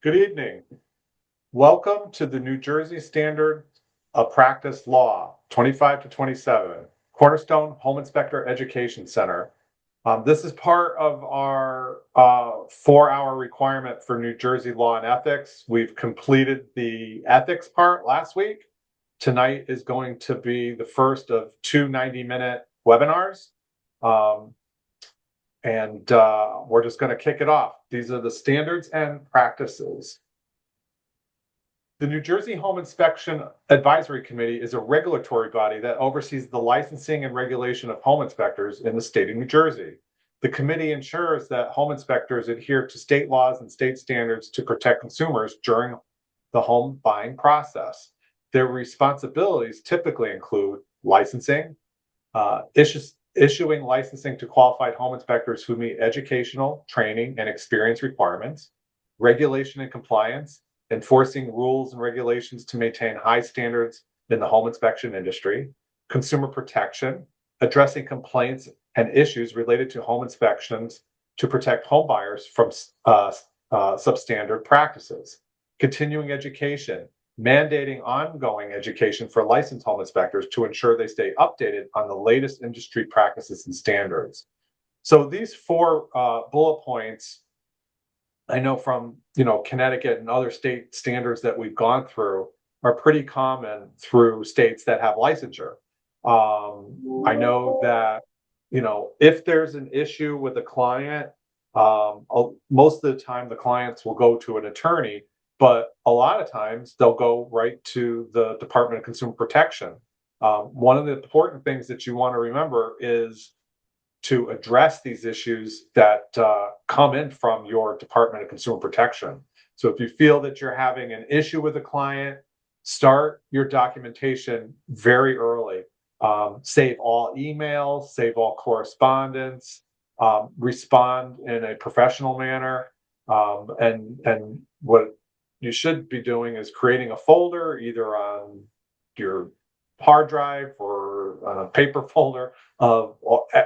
Good evening. Welcome to the New Jersey Standard of Practice Law 25 to 27, Cornerstone Home Inspector Education Center. This is part of our 4-hour requirement for New Jersey law and ethics. We've completed the ethics part last week. Tonight is going to be the first of two 90-minute webinars. And we're just going to kick it off. These are the standards and practices. The New Jersey Home Inspection Advisory Committee is a regulatory body that oversees the licensing and regulation of home inspectors in the state of New Jersey. The committee ensures that home inspectors adhere to state laws and state standards to protect consumers during the home buying process. Their responsibilities typically include licensing, issuing licensing to qualified home inspectors who meet educational, training, and experience requirements, regulation and compliance, enforcing rules and regulations to maintain high standards in the home inspection industry, consumer protection, addressing complaints and issues related to home inspections to protect home buyers from substandard practices, continuing education, mandating ongoing education for licensed home inspectors to ensure they stay updated on the latest industry practices and standards. So these four bullet points, I know from Connecticut and other state standards that we've gone through, are pretty common through states that have licensure. I know that if there's an issue with a client, most of the time the clients will go to an attorney, but a lot of times they'll go right to the Department of Consumer Protection. One of the important things that you want to remember is to address these issues that come in from your Department of Consumer Protection. So if you feel that you're having an issue with a client, start your documentation very early. Save all emails, save all correspondence, respond in a professional manner. And what you should be doing is creating a folder either on your hard drive or on a paper folder of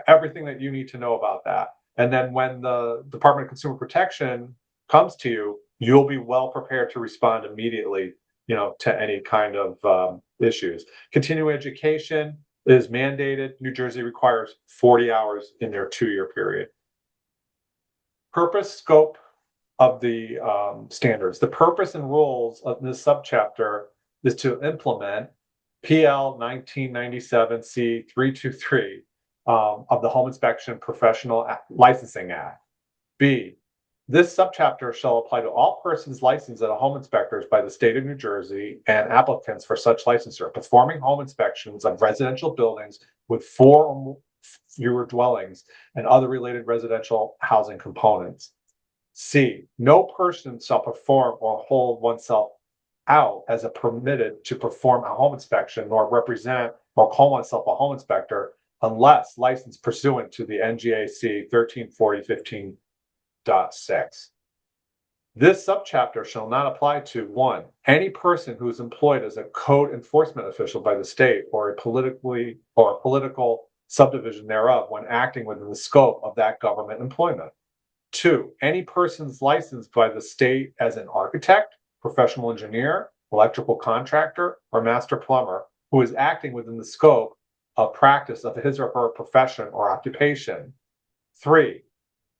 everything that you need to know about that. And then when the Department of Consumer Protection comes to you, you'll be well prepared to respond immediately, to any kind of issues. Continuing education is mandated. New Jersey requires 40 hours in their 2-year period. Purpose, scope of the standards. The purpose and rules of this subchapter is to implement PL 1997 C 323 of the Home Inspection Professional Licensing Act. B, this subchapter shall apply to all persons licensed as home inspectors by the state of New Jersey and applicants for such licensure, performing home inspections of residential buildings with 4 or fewer dwellings and other related residential housing components. C, no person shall perform or hold oneself out as a permitted to perform a home inspection nor represent or call oneself a home inspector unless licensed pursuant to the NJSC 1340-15.6. This subchapter shall not apply to 1, any person who is employed as a code enforcement official by the state or a political subdivision thereof when acting within the scope of that government employment. 2, any persons licensed by the state as an architect, professional engineer, electrical contractor, or master plumber who is acting within the scope of practice of his or her profession or occupation. 3,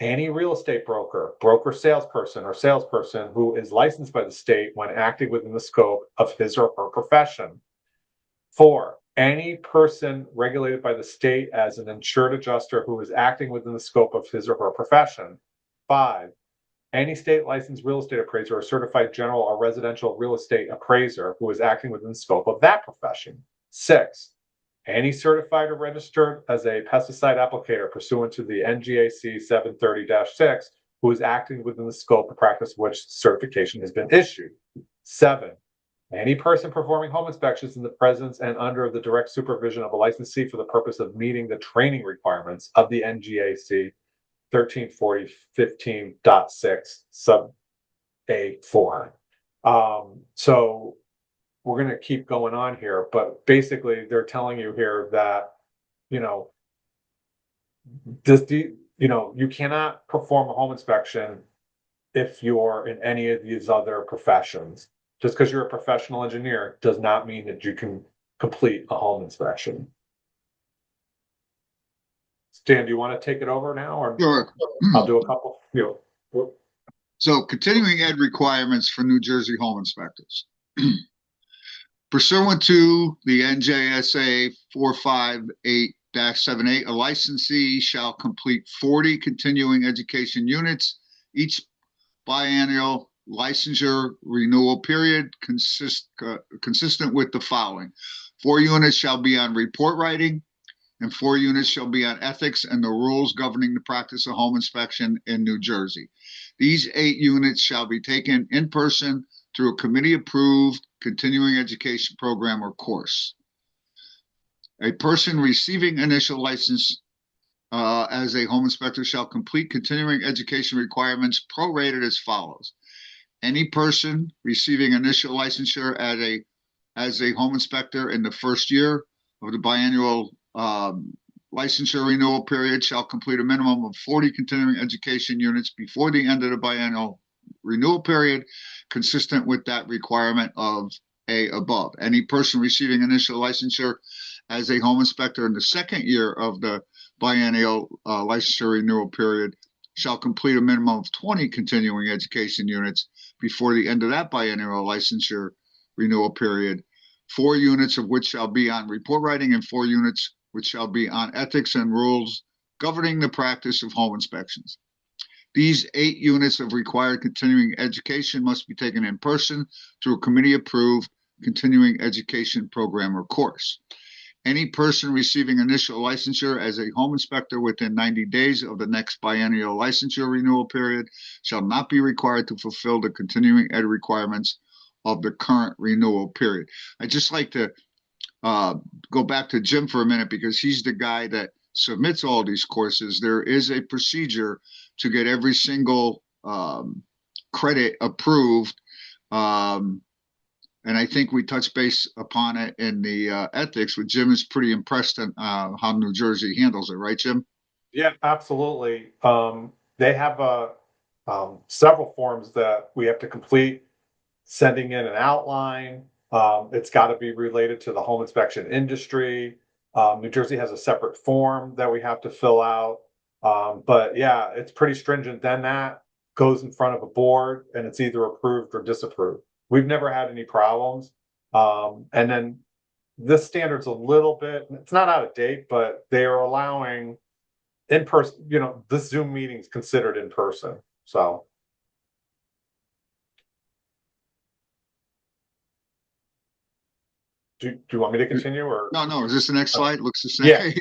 any real estate broker, salesperson, or salesperson who is licensed by the state when acting within the scope of his or her profession. 4, any person regulated by the state as an insured adjuster who is acting within the scope of his or her profession. 5, any state licensed real estate appraiser or certified general or residential real estate appraiser who is acting within the scope of that profession. 6, any certified or registered as a pesticide applicator pursuant to the NJSC 730-6 who is acting within the scope of practice which certification has been issued. 7, any person performing home inspections in the presence and under the direct supervision of a licensee for the purpose of meeting the training requirements of the NJSC 1340-15.6 sub A4. So we're going to keep going on here, but basically they're telling you here that, you cannot perform a home inspection if you're in any of these other professions. Just because you're a professional engineer does not mean that you can complete a home inspection. Stan, do you want to take it over now, or Sure. I'll do a couple? So continuing ed requirements for New Jersey home inspectors. Pursuant to the NJSA 458-78, a licensee shall complete 40 continuing education units each biennial licensure renewal period consistent with the following. 4 units shall be on report writing, and 4 units shall be on ethics and the rules governing the practice of home inspection in New Jersey. These 8 units shall be taken in person through a committee-approved continuing education program or course. A person receiving initial license as a home inspector shall complete continuing education requirements prorated as follows. Any person receiving initial licensure as a home inspector in the first year of the biannual licensure renewal period shall complete a minimum of 40 continuing education units before the end of the biannual renewal period, consistent with that requirement of A above. Any person receiving initial licensure as a home inspector in the second year of the biennial licensure renewal period shall complete a minimum of 20 continuing education units before the end of that biennial licensure renewal period, 4 units of which shall be on report writing and 4 units which shall be on ethics and rules governing the practice of home inspections. These 8 units of required continuing education must be taken in person through a committee-approved continuing education program or course. Any person receiving initial licensure as a home inspector within 90 days of the next biennial licensure renewal period shall not be required to fulfill the continuing ed requirements of the current renewal period. I'd just like to go back to Jim for a minute because he's the guy that submits all these courses. There is a procedure to get every single credit approved. And I think we touched base upon it in the ethics, but Jim is pretty impressed on how New Jersey handles it, right, Jim? Yeah, absolutely. They have several forms that we have to complete, sending in an outline. It's got to be related to the home inspection industry. New Jersey has a separate form that we have to fill out. But yeah, it's pretty stringent. Then that goes in front of a board and it's either approved or disapproved. We've never had any problems. And then this standard's a little bit, it's not out of date, but they are allowing in person, this Zoom meeting's considered in person. So. Do you want me to continue or? No. Is this the next slide? Looks the Yeah, same.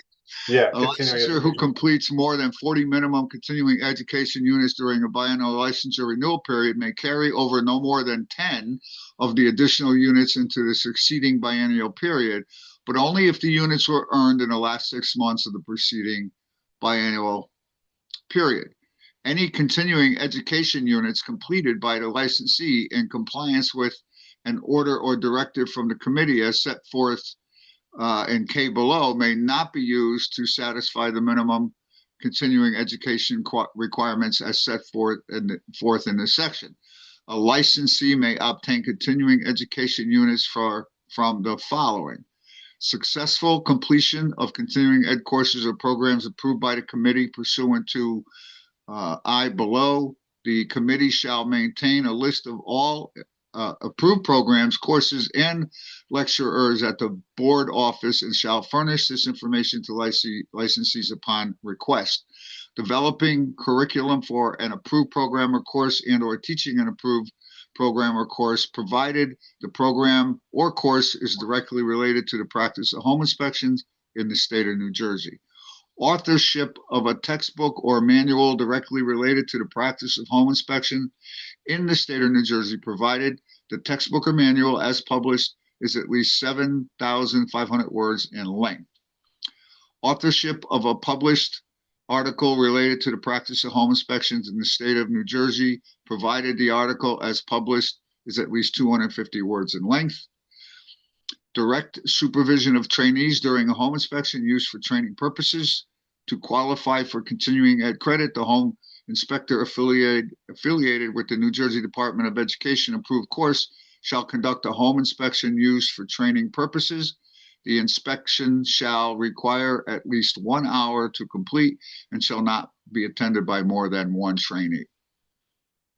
yeah. A licensor who completes more than 40 minimum continuing education units during a biennial licensure renewal period may carry over no more than 10 of the additional units into the succeeding biennial period, but only if the units were earned in the last 6 months of the preceding biennial period. Any continuing education units completed by the licensee in compliance with an order or directive from the committee as set forth in K below may not be used to satisfy the minimum continuing education requirements as set forth in this section. A licensee may obtain continuing education units from the following: successful completion of continuing ed courses or programs approved by the committee pursuant to I below. The committee shall maintain a list of all approved programs, courses, and lecturers at the board office and shall furnish this information to licensees upon request. Developing curriculum for an approved program or course and or teaching an approved program or course, provided the program or course is directly related to the practice of home inspections in the state of New Jersey. Authorship of a textbook or manual directly related to the practice of home inspection in the state of New Jersey, provided the textbook or manual as published is at least 7,500 words in length. Authorship of a published article related to the practice of home inspections in the state of New Jersey, provided the article as published is at least 250 words in length. Direct supervision of trainees during a home inspection used for training purposes. To qualify for continuing ed credit, the home inspector affiliated with the New Jersey Department of Education approved course shall conduct a home inspection used for training purposes. The inspection shall require at least 1 hour to complete and shall not be attended by more than one trainee.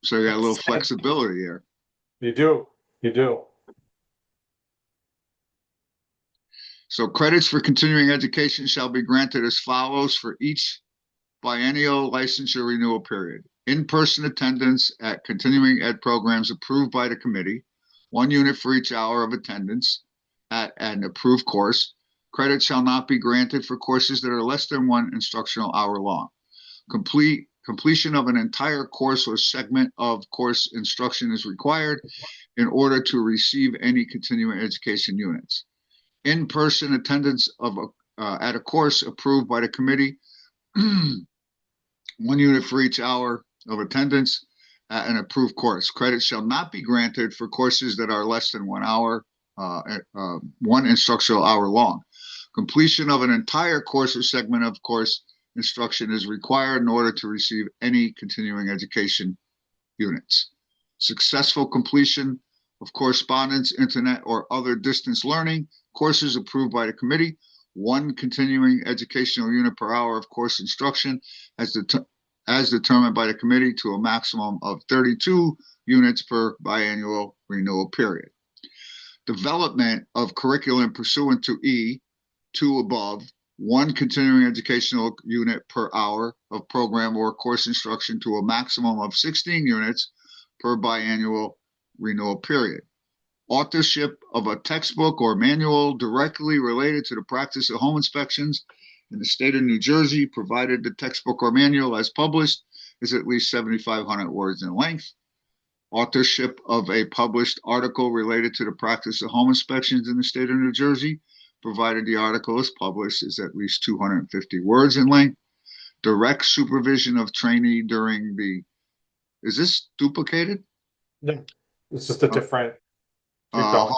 So you got a little flexibility there. You do. You do. So credits for continuing education shall be granted as follows for each biennial licensure renewal period. In-person attendance at continuing ed programs approved by the committee, 1 unit for each hour of attendance at an approved course. Credit shall not be granted for courses that are less than 1 instructional hour long. Completion of an entire course or segment of course instruction is required in order to receive any continuing education units. In-person attendance of at a course approved by the committee, 1 unit for each hour of attendance at an approved course. Credit shall not be granted for courses that are less than 1 hour, 1 instructional hour long. Completion of an entire course or segment of course instruction is required in order to receive any continuing education units. Successful completion of correspondence, internet, or other distance learning courses approved by the committee, 1 continuing educational unit per hour of course instruction as determined by the committee to a maximum of 32 units per biannual renewal period. Development of curriculum pursuant to E2 above, 1 continuing educational unit per hour of program or course instruction to a maximum of 16 units per biannual renewal period. Authorship of a textbook or manual directly related to the practice of home inspections in the state of New Jersey, provided the textbook or manual as published is at least 7,500 words in length. Authorship of a published article related to the practice of home inspections in the state of New Jersey, provided the article is published, is at least 250 words in length. Direct supervision of trainee during the, is this duplicated? No, it's just a different. Keep going.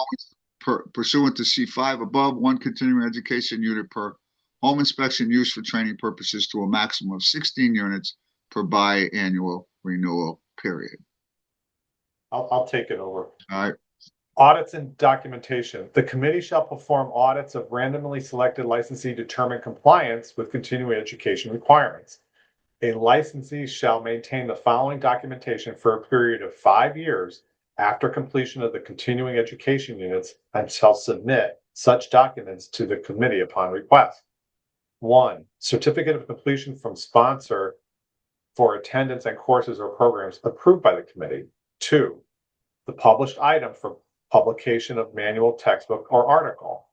Pursuant to C5 above, 1 continuing education unit per home inspection used for training purposes to a maximum of 16 units per biannual renewal period. I'll take it over. All right. Audits and documentation. The committee shall perform audits of randomly selected licensee to determine compliance with continuing education requirements. A licensee shall maintain the following documentation for a period of 5 years after completion of the continuing education units and shall submit such documents to the committee upon request. 1. Certificate of completion from sponsor for attendance and courses or programs approved by the committee. 2. The published item for publication of manual, textbook, or article.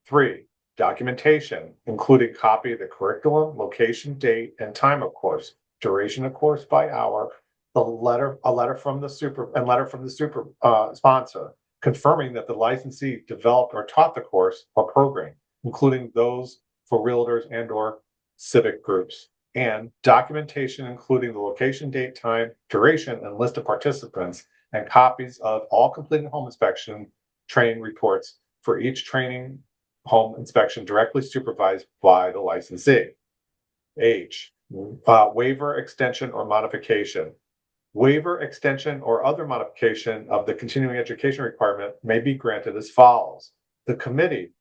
3. Documentation, including copy of the curriculum, location, date, and time of course, duration of course by hour, a letter from the sponsor, confirming that the licensee developed or taught the course or program, including those for realtors and or civic groups, and documentation including the location, date, time, duration, and list of participants, and copies of all completed home inspection training reports for each training home inspection directly supervised by the licensee. H, waiver, extension, or modification. Waiver, extension, or other modification of the continuing education requirement may be granted as follows. The committee,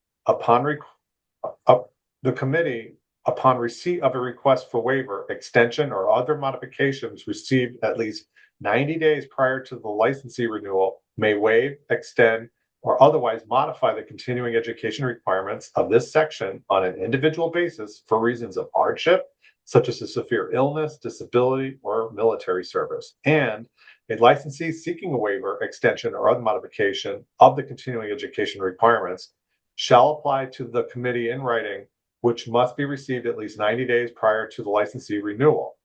upon receipt of a request for waiver, extension, or other modifications received at least 90 days prior to the licensee renewal, may waive, extend, or otherwise modify the continuing education requirements of this section on an individual basis for reasons of hardship, such as a severe illness, disability, or military service. And a licensee seeking a waiver, extension, or other modification of the continuing education requirements shall apply to the committee in writing, which must be received at least 90 days prior to the licensee renewal,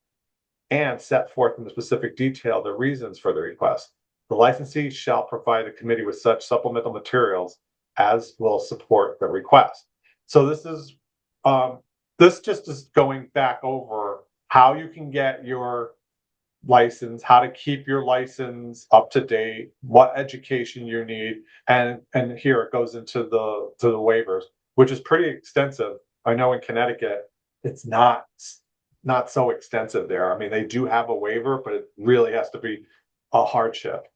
and set forth in the specific detail the reasons for the request. The licensee shall provide the committee with such supplemental materials as will support the request. So this is this just is going back over how you can get your license, how to keep your license up to date, what education you need, and here it goes into the waivers, which is pretty extensive. I know in Connecticut, it's not not so extensive there. I mean, they do have a waiver, but it really has to be a hardship.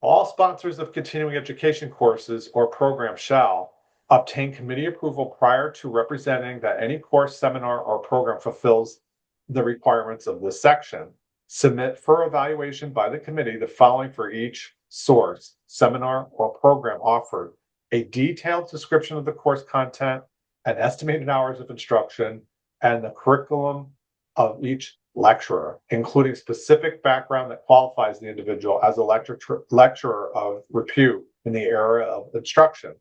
All sponsors of continuing education courses or programs shall obtain committee approval prior to representing that any course, seminar, or program fulfills the requirements of this section. Submit for evaluation by the committee the following for each source, seminar, or program offered: a detailed description of the course content and estimated hours of instruction, and the curriculum of each lecturer, including specific background that qualifies the individual as a lecturer of repute in the area of instruction.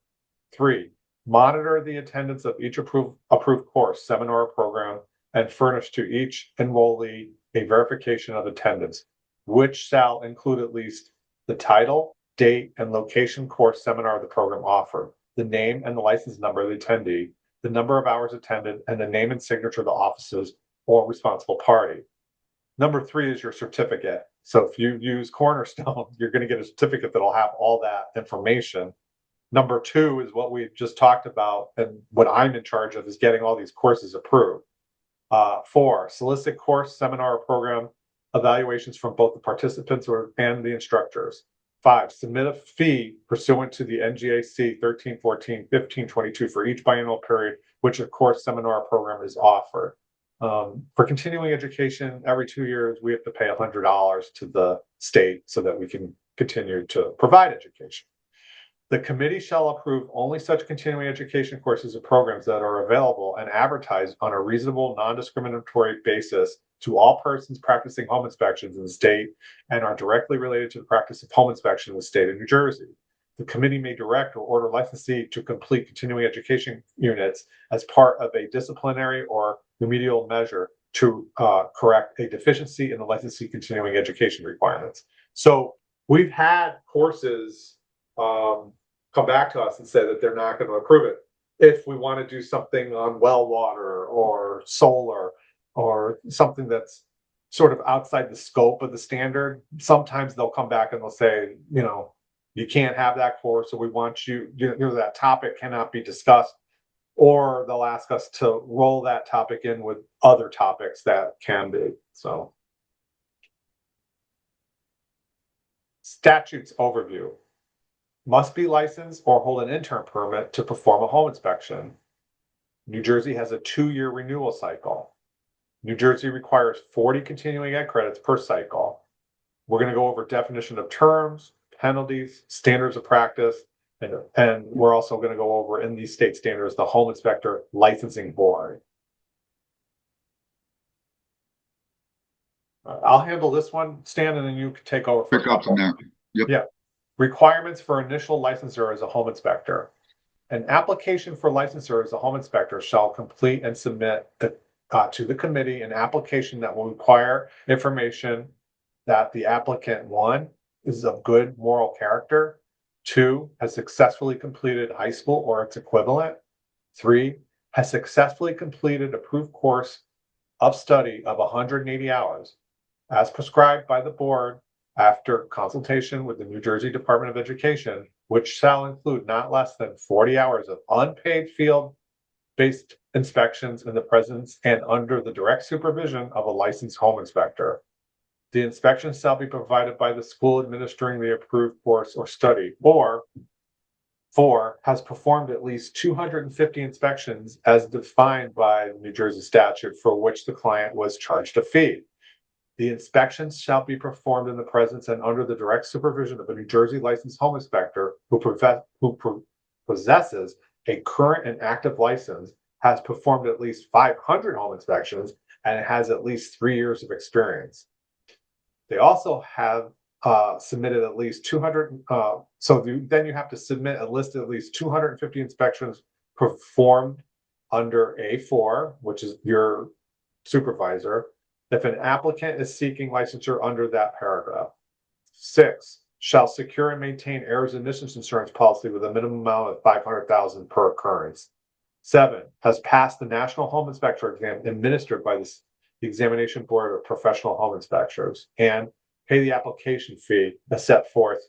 3, monitor the attendance of each approved course, seminar, or program, and furnish to each enrollee a verification of attendance, which shall include at least the title, date, and location, course, seminar, of the program offered, the name and the license number of the attendee, the number of hours attended, and the name and signature of the officers or responsible party. Number 3 is your certificate. So if you use Cornerstone, you're going to get a certificate that'll have all that information. Number 2 is what we just talked about, and what I'm in charge of is getting all these courses approved. 4, solicit course, seminar, or program evaluations from both the participants and the instructors. 5, submit a fee pursuant to the NJAC 1314 1522 for each biennial period which a course, seminar, or program is offered. For continuing education, every 2 years, we have to pay $100 to the state so that we can continue to provide education. The committee shall approve only such continuing education courses or programs that are available and advertised on a reasonable, non-discriminatory basis to all persons practicing home inspections in the state and are directly related to the practice of home inspection in the state of New Jersey. The committee may direct or order licensee to complete continuing education units as part of a disciplinary or remedial measure to correct a deficiency in the licensee continuing education requirements. So we've had courses come back to us and say that they're not going to approve it. If we want to do something on well water or solar or something that's sort of outside the scope of the standard, sometimes they'll come back and they'll say, you can't have that course, or we want that topic cannot be discussed, or they'll ask us to roll that topic in with other topics that can be. So, statutes overview. Must be licensed or hold an intern permit to perform a home inspection. New Jersey has a 2-year renewal cycle. New Jersey requires 40 continuing ed credits per cycle. We're going to go over definition of terms, penalties, standards of practice, and we're also going to go over in these state standards the Home Inspector Licensing Board. I'll handle this one, Stan, and then you can take over. Pick up from there. Yep. Yeah. Requirements for initial licensure as a home inspector. An application for licensure as a home inspector shall complete and submit to the committee an application that will require information that the applicant, 1, is of good moral character, 2, has successfully completed high school or its equivalent, 3, has successfully completed approved course of study of 180 hours as prescribed by the board after consultation with the New Jersey Department of Education, which shall include not less than 40 hours of unpaid field-based inspections in the presence and under the direct supervision of a licensed home inspector. The inspection shall be provided by the school administering the approved course or study, or 4, has performed at least 250 inspections as defined by the New Jersey statute for which the client was charged a fee. The inspections shall be performed in the presence and under the direct supervision of a New Jersey licensed home inspector who possesses a current and active license, has performed at least 500 home inspections, and has at least 3 years of experience. They also have submitted at least 200. Then you have to submit a list of at least 250 inspections performed under A4, which is your supervisor, if an applicant is seeking licensure under that paragraph. 6, shall secure and maintain errors and omissions insurance policy with a minimum amount of $500,000 per occurrence. 7, has passed the National Home Inspector exam administered by the Examination Board of Professional Home Inspectors, and pay the application fee as set forth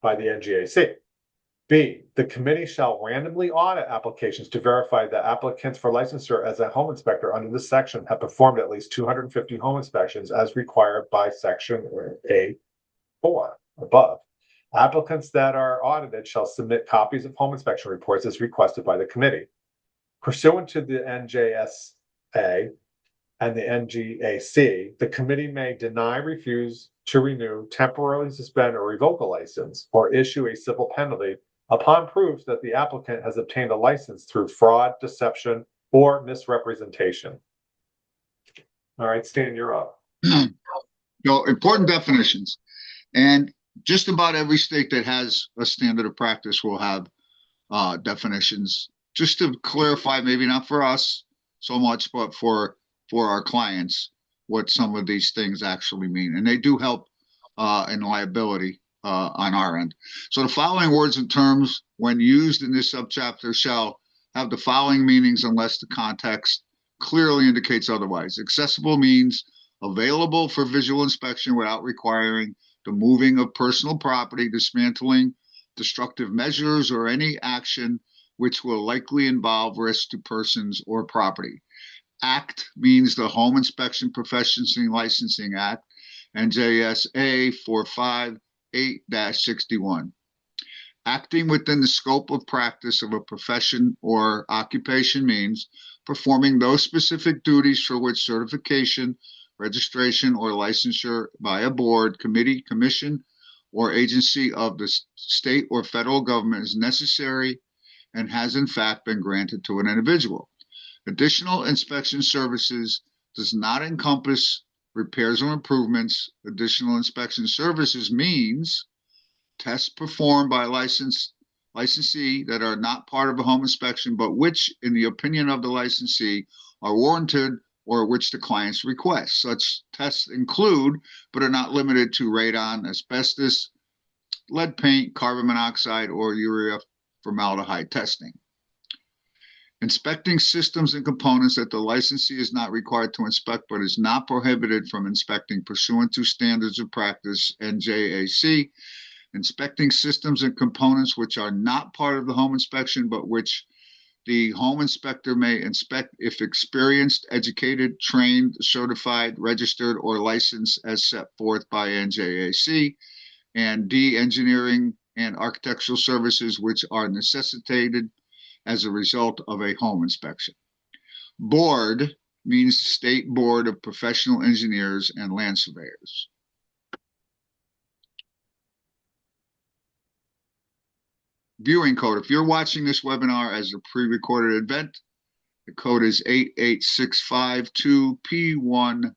by the NJAC. B, the committee shall randomly audit applications to verify that applicants for licensure as a home inspector under this section have performed at least 250 home inspections as required by section A4 above. Applicants that are audited shall submit copies of home inspection reports as requested by the committee. Pursuant to the NJSA and the NGAC, the committee may deny, refuse to renew, temporarily suspend, or revoke a license, or issue a civil penalty upon proof that the applicant has obtained a license through fraud, deception, or misrepresentation. All right, Stan, you're up. So, important definitions. And just about every state that has a standard of practice will have definitions. Just to clarify, maybe not for us so much, but for our clients, what some of these things actually mean. And they do help in liability on our end. So the following words and terms, when used in this subchapter, shall have the following meanings unless the context clearly indicates otherwise. Accessible means available for visual inspection without requiring the moving of personal property, dismantling destructive measures, or any action which will likely involve risk to persons or property. Act means the Home Inspection Professions and Licensing Act, NJSA 458-61. Acting within the scope of practice of a profession or occupation means performing those specific duties for which certification, registration, or licensure by a board, committee, commission, or agency of the state or federal government is necessary and has in fact been granted to an individual. Additional inspection services does not encompass repairs or improvements. Additional inspection services means tests performed by a licensee that are not part of a home inspection, but which, in the opinion of the licensee, are warranted or which the clients request. Such tests include, but are not limited to, radon, asbestos, lead paint, carbon monoxide, or urea formaldehyde testing. Inspecting systems and components that the licensee is not required to inspect but is not prohibited from inspecting pursuant to standards of practice, NJAC. Inspecting systems and components which are not part of the home inspection but which the home inspector may inspect if experienced, educated, trained, certified, registered, or licensed as set forth by NJAC. And D, engineering and architectural services which are necessitated as a result of a home inspection. Board means State Board of Professional Engineers and Land Surveyors. Viewing code. If you're watching this webinar as a pre-recorded event, the code is 88652P1,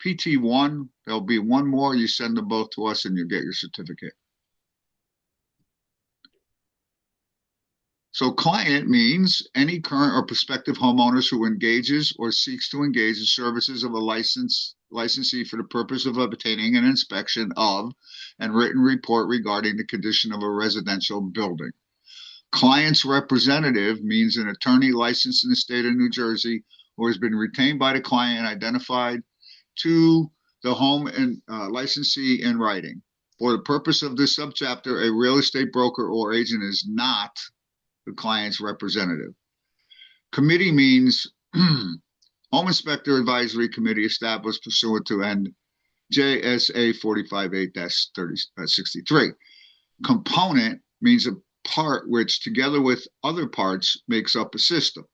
PT1. There'll be one more. You send them both to us and you get your certificate. So client means any current or prospective homeowners who engages or seeks to engage in services of a licensee for the purpose of obtaining an inspection of and written report regarding the condition of a residential building. Client's representative means an attorney licensed in the state of New Jersey who has been retained by the client and identified to the home and licensee in writing. For the purpose of this subchapter, a real estate broker or agent is not the client's representative. Committee means Home Inspector Advisory Committee established pursuant to NJSA 458-63. Component means a part which, together with other parts, makes up a system.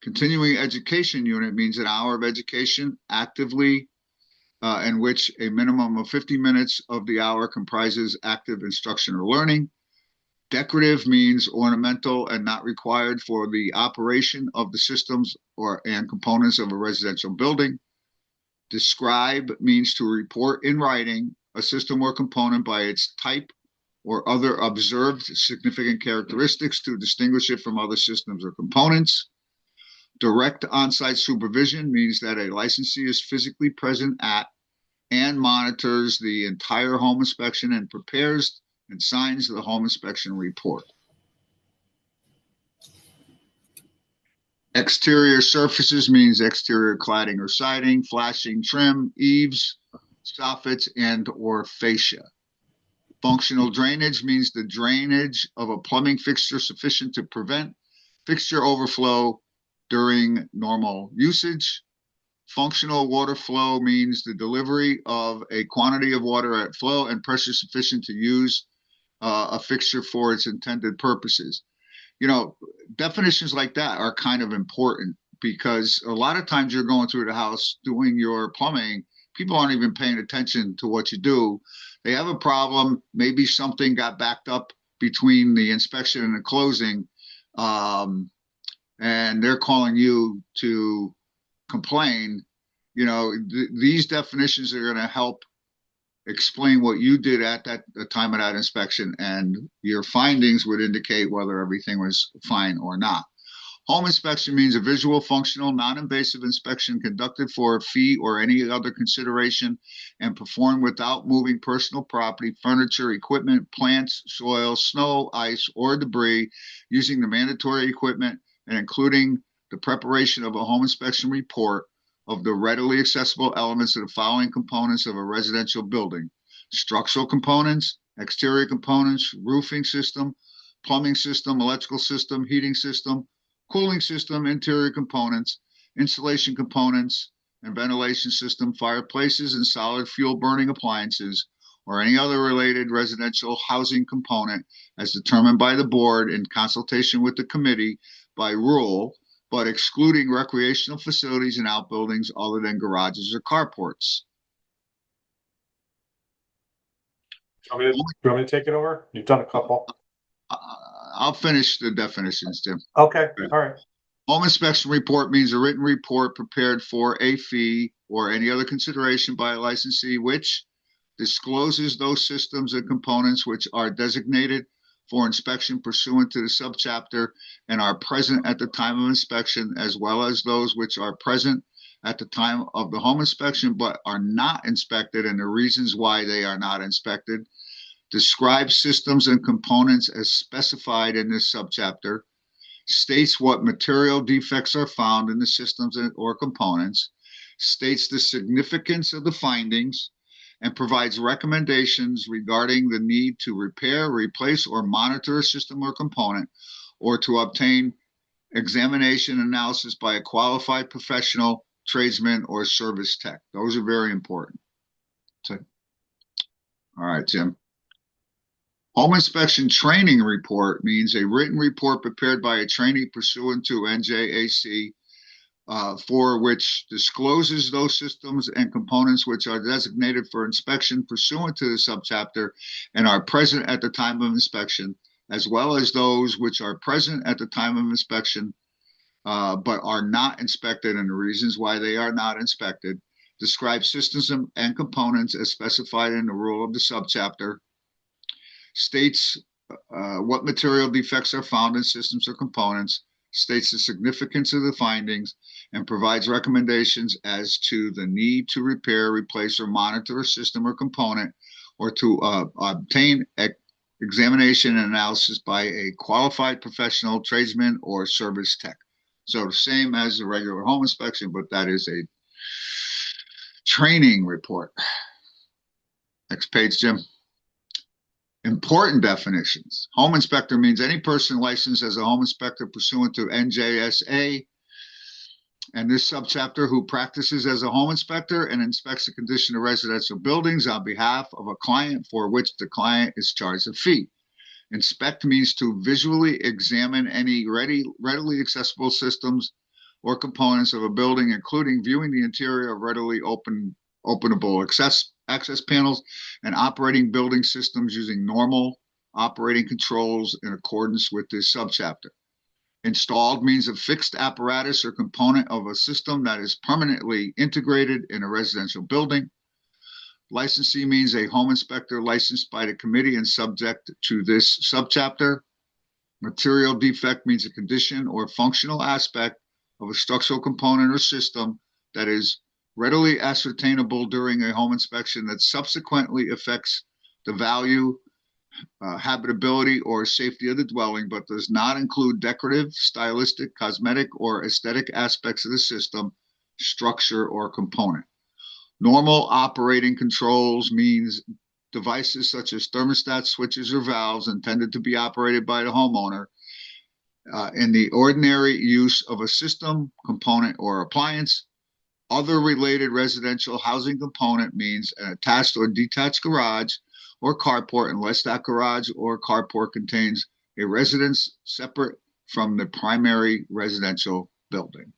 Continuing education unit means an hour of education actively in which a minimum of 50 minutes of the hour comprises active instruction or learning. Decorative means ornamental and not required for the operation of the systems and components of a residential building. Describe means to report in writing a system or component by its type or other observed significant characteristics to distinguish it from other systems or components. Direct on-site supervision means that a licensee is physically present at and monitors the entire home inspection and prepares and signs the home inspection report. Exterior surfaces means exterior cladding or siding, flashing, trim, eaves, soffits, and or fascia. Functional drainage means the drainage of a plumbing fixture sufficient to prevent fixture overflow during normal usage. Functional water flow means the delivery of a quantity of water at flow and pressure sufficient to use a fixture for its intended purposes. You know, definitions like that are kind of important because a lot of times you're going through the house doing your plumbing, people aren't even paying attention to what you do. They have a problem, maybe something got backed up between the inspection and the closing, and they're calling you to complain. You know, these definitions are going to help explain what you did at the time of that inspection, and your findings would indicate whether everything was fine or not. Home inspection means a visual, functional, non-invasive inspection conducted for a fee or any other consideration and performed without moving personal property, furniture, equipment, plants, soil, snow, ice, or debris, using the mandatory equipment and including the preparation of a home inspection report of the readily accessible elements of the following components of a residential building: structural components, exterior components, roofing system, plumbing system, electrical system, heating system, cooling system, interior components, insulation components, and ventilation system, fireplaces and solid fuel burning appliances, or any other related residential housing component as determined by the board in consultation with the committee by rule, but excluding recreational facilities and outbuildings other than garages or carports. Do you want me to take it over? You've done a couple. I'll finish the definitions, Tim. Okay, all right. Home inspection report means a written report prepared for a fee or any other consideration by a licensee which discloses those systems and components which are designated for inspection pursuant to the subchapter and are present at the time of inspection, as well as those which are present at the time of the home inspection but are not inspected and the reasons why they are not inspected. Describe systems and components as specified in this subchapter. States what material defects are found in the systems or components. States the significance of the findings and provides recommendations regarding the need to repair, replace, or monitor a system or component, or to obtain examination analysis by a qualified professional, tradesman, or service tech. Those are very important. So, all right, Tim. Home inspection training report means a written report prepared by a trainee pursuant to NJAC for which discloses those systems and components which are designated for inspection pursuant to the subchapter and are present at the time of inspection, as well as those which are present at the time of inspection but are not inspected and the reasons why they are not inspected. Describe systems and components as specified in the rule of the subchapter. States what material defects are found in systems or components, states the significance of the findings, and provides recommendations as to the need to repair, replace, or monitor a system or component, or to obtain examination and analysis by a qualified professional, tradesman, or service tech. So the same as the regular home inspection, but that is a training report. Next page, Jim. Important definitions. Home inspector means any person licensed as a home inspector pursuant to NJSA and this subchapter who practices as a home inspector and inspects the condition of residential buildings on behalf of a client for which the client is charged a fee. Inspect means to visually examine any readily accessible systems or components of a building, including viewing the interior of readily openable access panels and operating building systems using normal operating controls in accordance with this subchapter. Installed means a fixed apparatus or component of a system that is permanently integrated in a residential building. Licensee means a home inspector licensed by the committee and subject to this subchapter. Material defect means a condition or functional aspect of a structural component or system that is readily ascertainable during a home inspection that subsequently affects the value, habitability, or safety of the dwelling, but does not include decorative, stylistic, cosmetic, or aesthetic aspects of the system, structure, or component. Normal operating controls means devices such as thermostats, switches, or valves intended to be operated by the homeowner in the ordinary use of a system, component, or appliance. Other related residential housing component means an attached or detached garage or carport, unless that garage or carport contains a residence separate from the primary residential building.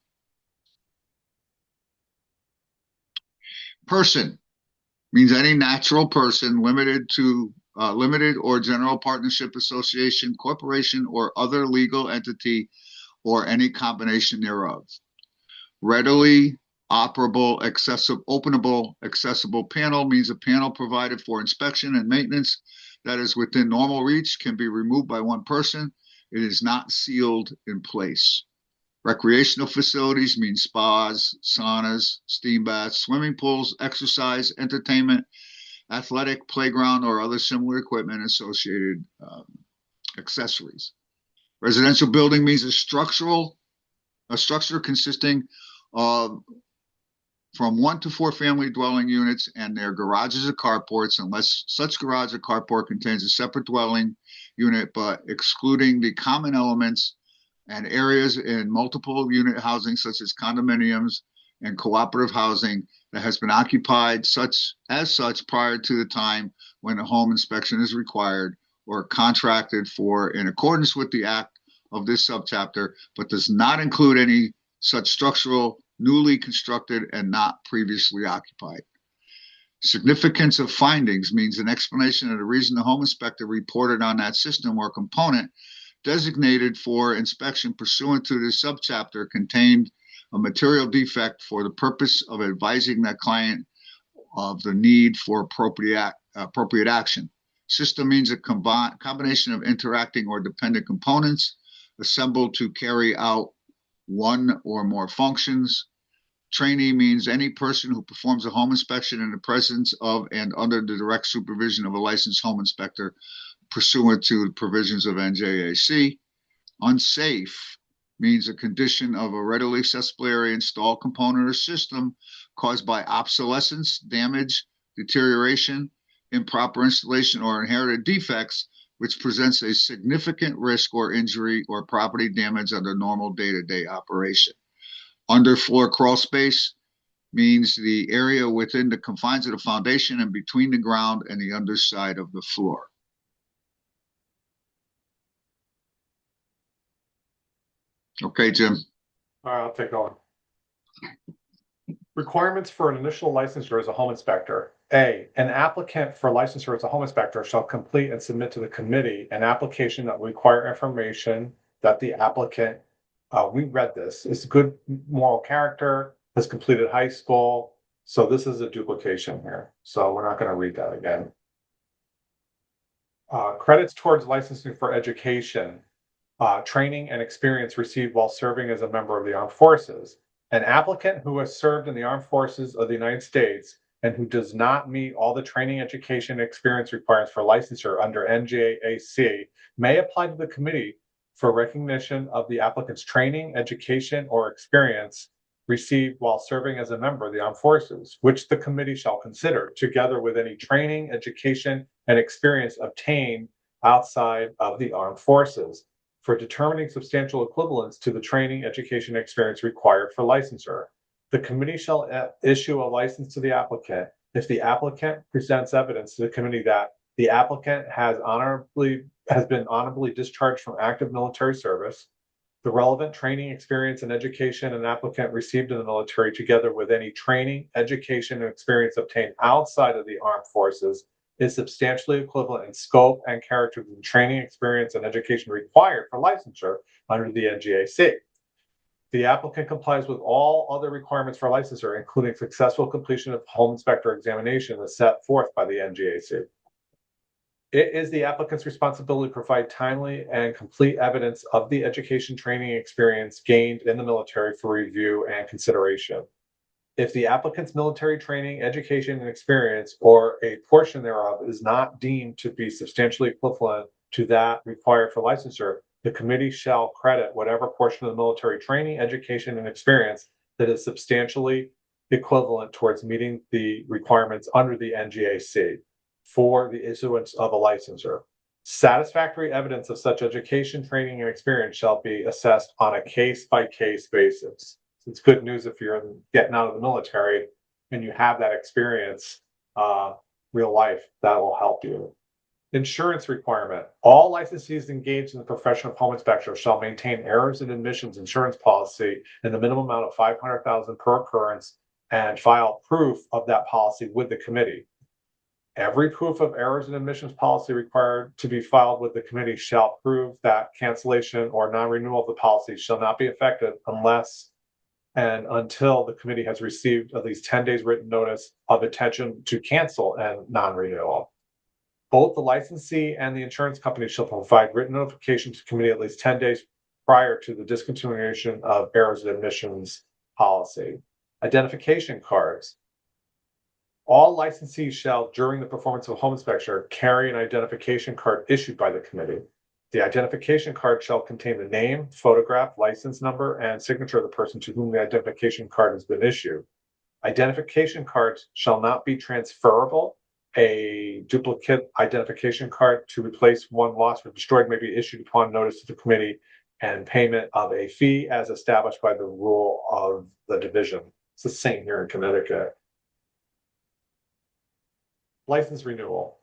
Person means any natural person, limited or general partnership, association, corporation, or other legal entity, or any combination thereof. Readily operable, openable, accessible panel means a panel provided for inspection and maintenance that is within normal reach, can be removed by one person. It is not sealed in place. Recreational facilities mean spas, saunas, steam baths, swimming pools, exercise, entertainment, athletic, playground, or other similar equipment associated accessories. Residential building means a structure consisting of from 1 to 4 family dwelling units and their garages or carports, unless such garage or carport contains a separate dwelling unit, but excluding the common elements and areas in multiple unit housing such as condominiums and cooperative housing that has been occupied as such prior to the time when a home inspection is required or contracted for in accordance with the act of this subchapter, but does not include any such structural newly constructed and not previously occupied. Significance of findings means an explanation of the reason the home inspector reported on that system or component designated for inspection pursuant to this subchapter contained a material defect for the purpose of advising that client of the need for appropriate action. System means a combination of interacting or dependent components assembled to carry out one or more functions. Trainee means any person who performs a home inspection in the presence of and under the direct supervision of a licensed home inspector pursuant to the provisions of NJAC. Unsafe means a condition of a readily accessible area, installed component or system caused by obsolescence, damage, deterioration, improper installation, or inherited defects, which presents a significant risk or injury or property damage under normal day-to-day operation. Underfloor crawl space means the area within the confines of the foundation and between the ground and the underside of the floor. Okay, Jim. All right, I'll take going. Requirements for an initial licensure as a home inspector. A, an applicant for licensure as a home inspector shall complete and submit to the committee an application that will require information that the applicant, we read this, is good moral character, has completed high school. So this is a duplication here. So we're not going to read that again. Credits towards licensing for education, training and experience received while serving as a member of the armed forces. An applicant who has served in the armed forces of the United States and who does not meet all the training, education, and experience requirements for licensure under NJAC may apply to the committee for recognition of the applicant's training, education, or experience received while serving as a member of the armed forces, which the committee shall consider, together with any training, education, and experience obtained outside of the armed forces, for determining substantial equivalence to the training, education, and experience required for licensure. The committee shall issue a license to the applicant if the applicant presents evidence to the committee that the applicant has been honorably discharged from active military service, the relevant training, experience, and education an applicant received in the military, together with any training, education, and experience obtained outside of the armed forces, is substantially equivalent in scope and character to the training, experience, and education required for licensure under the NJAC. The applicant complies with all other requirements for licensure, including successful completion of home inspector examination as set forth by the NJAC. It is the applicant's responsibility to provide timely and complete evidence of the education, training, and experience gained in the military for review and consideration. If the applicant's military training, education, and experience, or a portion thereof, is not deemed to be substantially equivalent to that required for licensure, the committee shall credit whatever portion of the military training, education, and experience that is substantially equivalent towards meeting the requirements under the NJAC. for the issuance of a licensure. Satisfactory evidence of such education, training, and experience shall be assessed on a case-by-case basis. It's good news if you're getting out of the military and you have that experience, real life, that will help you. Insurance requirement. All licensees engaged in the profession of home inspector shall maintain errors and admissions insurance policy in the minimum amount of $500,000 per occurrence and file proof of that policy with the committee. Every proof of errors and admissions policy required to be filed with the committee shall prove that cancellation or non-renewal of the policy shall not be effective unless and until the committee has received at least 10 days written notice of intention to cancel and non-renewal. Both the licensee and the insurance company shall provide written notification to the committee at least 10 days prior to the discontinuation of errors and admissions policy. Identification cards. All licensees shall, during the performance of a home inspection, carry an identification card issued by the committee. The identification card shall contain the name, photograph, license number, and signature of the person to whom the identification card has been issued. Identification cards shall not be transferable. A duplicate identification card to replace one lost or destroyed may be issued upon notice to the committee and payment of a fee as established by the rule of the division. It's the same here in Connecticut. License renewal.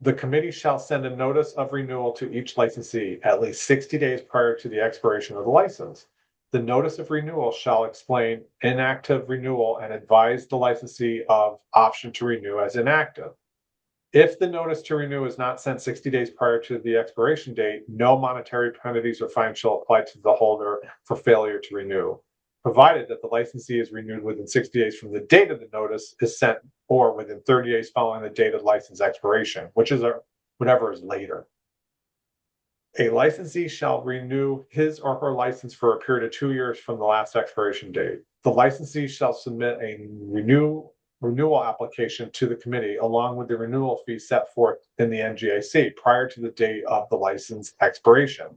The committee shall send a notice of renewal to each licensee at least 60 days prior to the expiration of the license. The notice of renewal shall explain inactive renewal and advise the licensee of option to renew as inactive. If the notice to renew is not sent 60 days prior to the expiration date, no monetary penalties or fines shall apply to the holder for failure to renew, provided that the licensee is renewed within 60 days from the date of the notice is sent or within 30 days following the date of license expiration, which is whatever is later. A licensee shall renew his or her license for a period of 2 years from the last expiration date. The licensee shall submit a renewal application to the committee along with the renewal fee set forth in the NJAC prior to the date of the license expiration.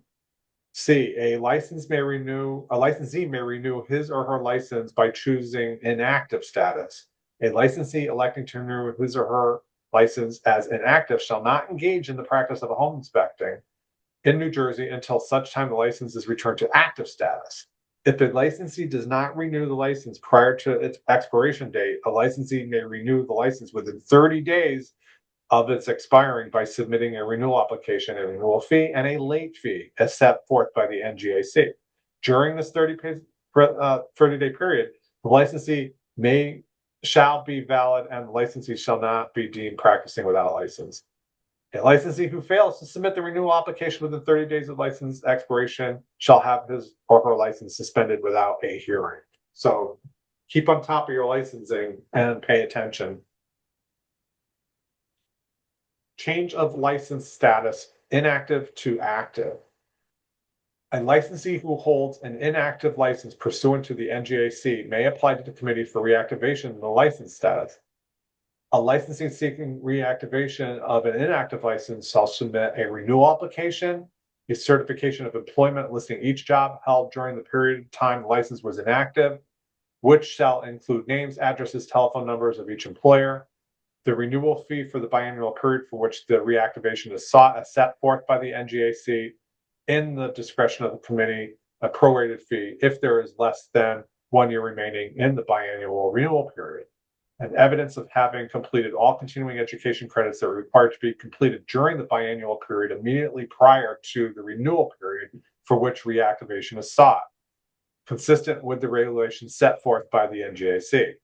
C, a licensee may renew his or her license by choosing inactive status. A licensee electing to renew his or her license as inactive shall not engage in the practice of a home inspecting in New Jersey until such time the license is returned to active status. If the licensee does not renew the license prior to its expiration date, a licensee may renew the license within 30 days of its expiring by submitting a renewal application, a renewal fee, and a late fee as set forth by the NJAC. During this 30-day period, the licensee shall be valid and the licensee shall not be deemed practicing without a license. A licensee who fails to submit the renewal application within 30 days of license expiration shall have his or her license suspended without a hearing. So keep on top of your licensing and pay attention. Change of license status, inactive to active. A licensee who holds an inactive license pursuant to the NJAC may apply to the committee for reactivation of the license status. A licensee seeking reactivation of an inactive license shall submit a renewal application, a certification of employment listing each job held during the period of time the license was inactive, which shall include names, addresses, telephone numbers of each employer, the renewal fee for the biannual period for which the reactivation is sought as set forth by the NJAC in the discretion of the committee, a prorated fee if there is less than 1 year remaining in the biannual renewal period, and evidence of having completed all continuing education credits that are required to be completed during the biannual period immediately prior to the renewal period for which reactivation is sought, consistent with the regulations set forth by the NJAC.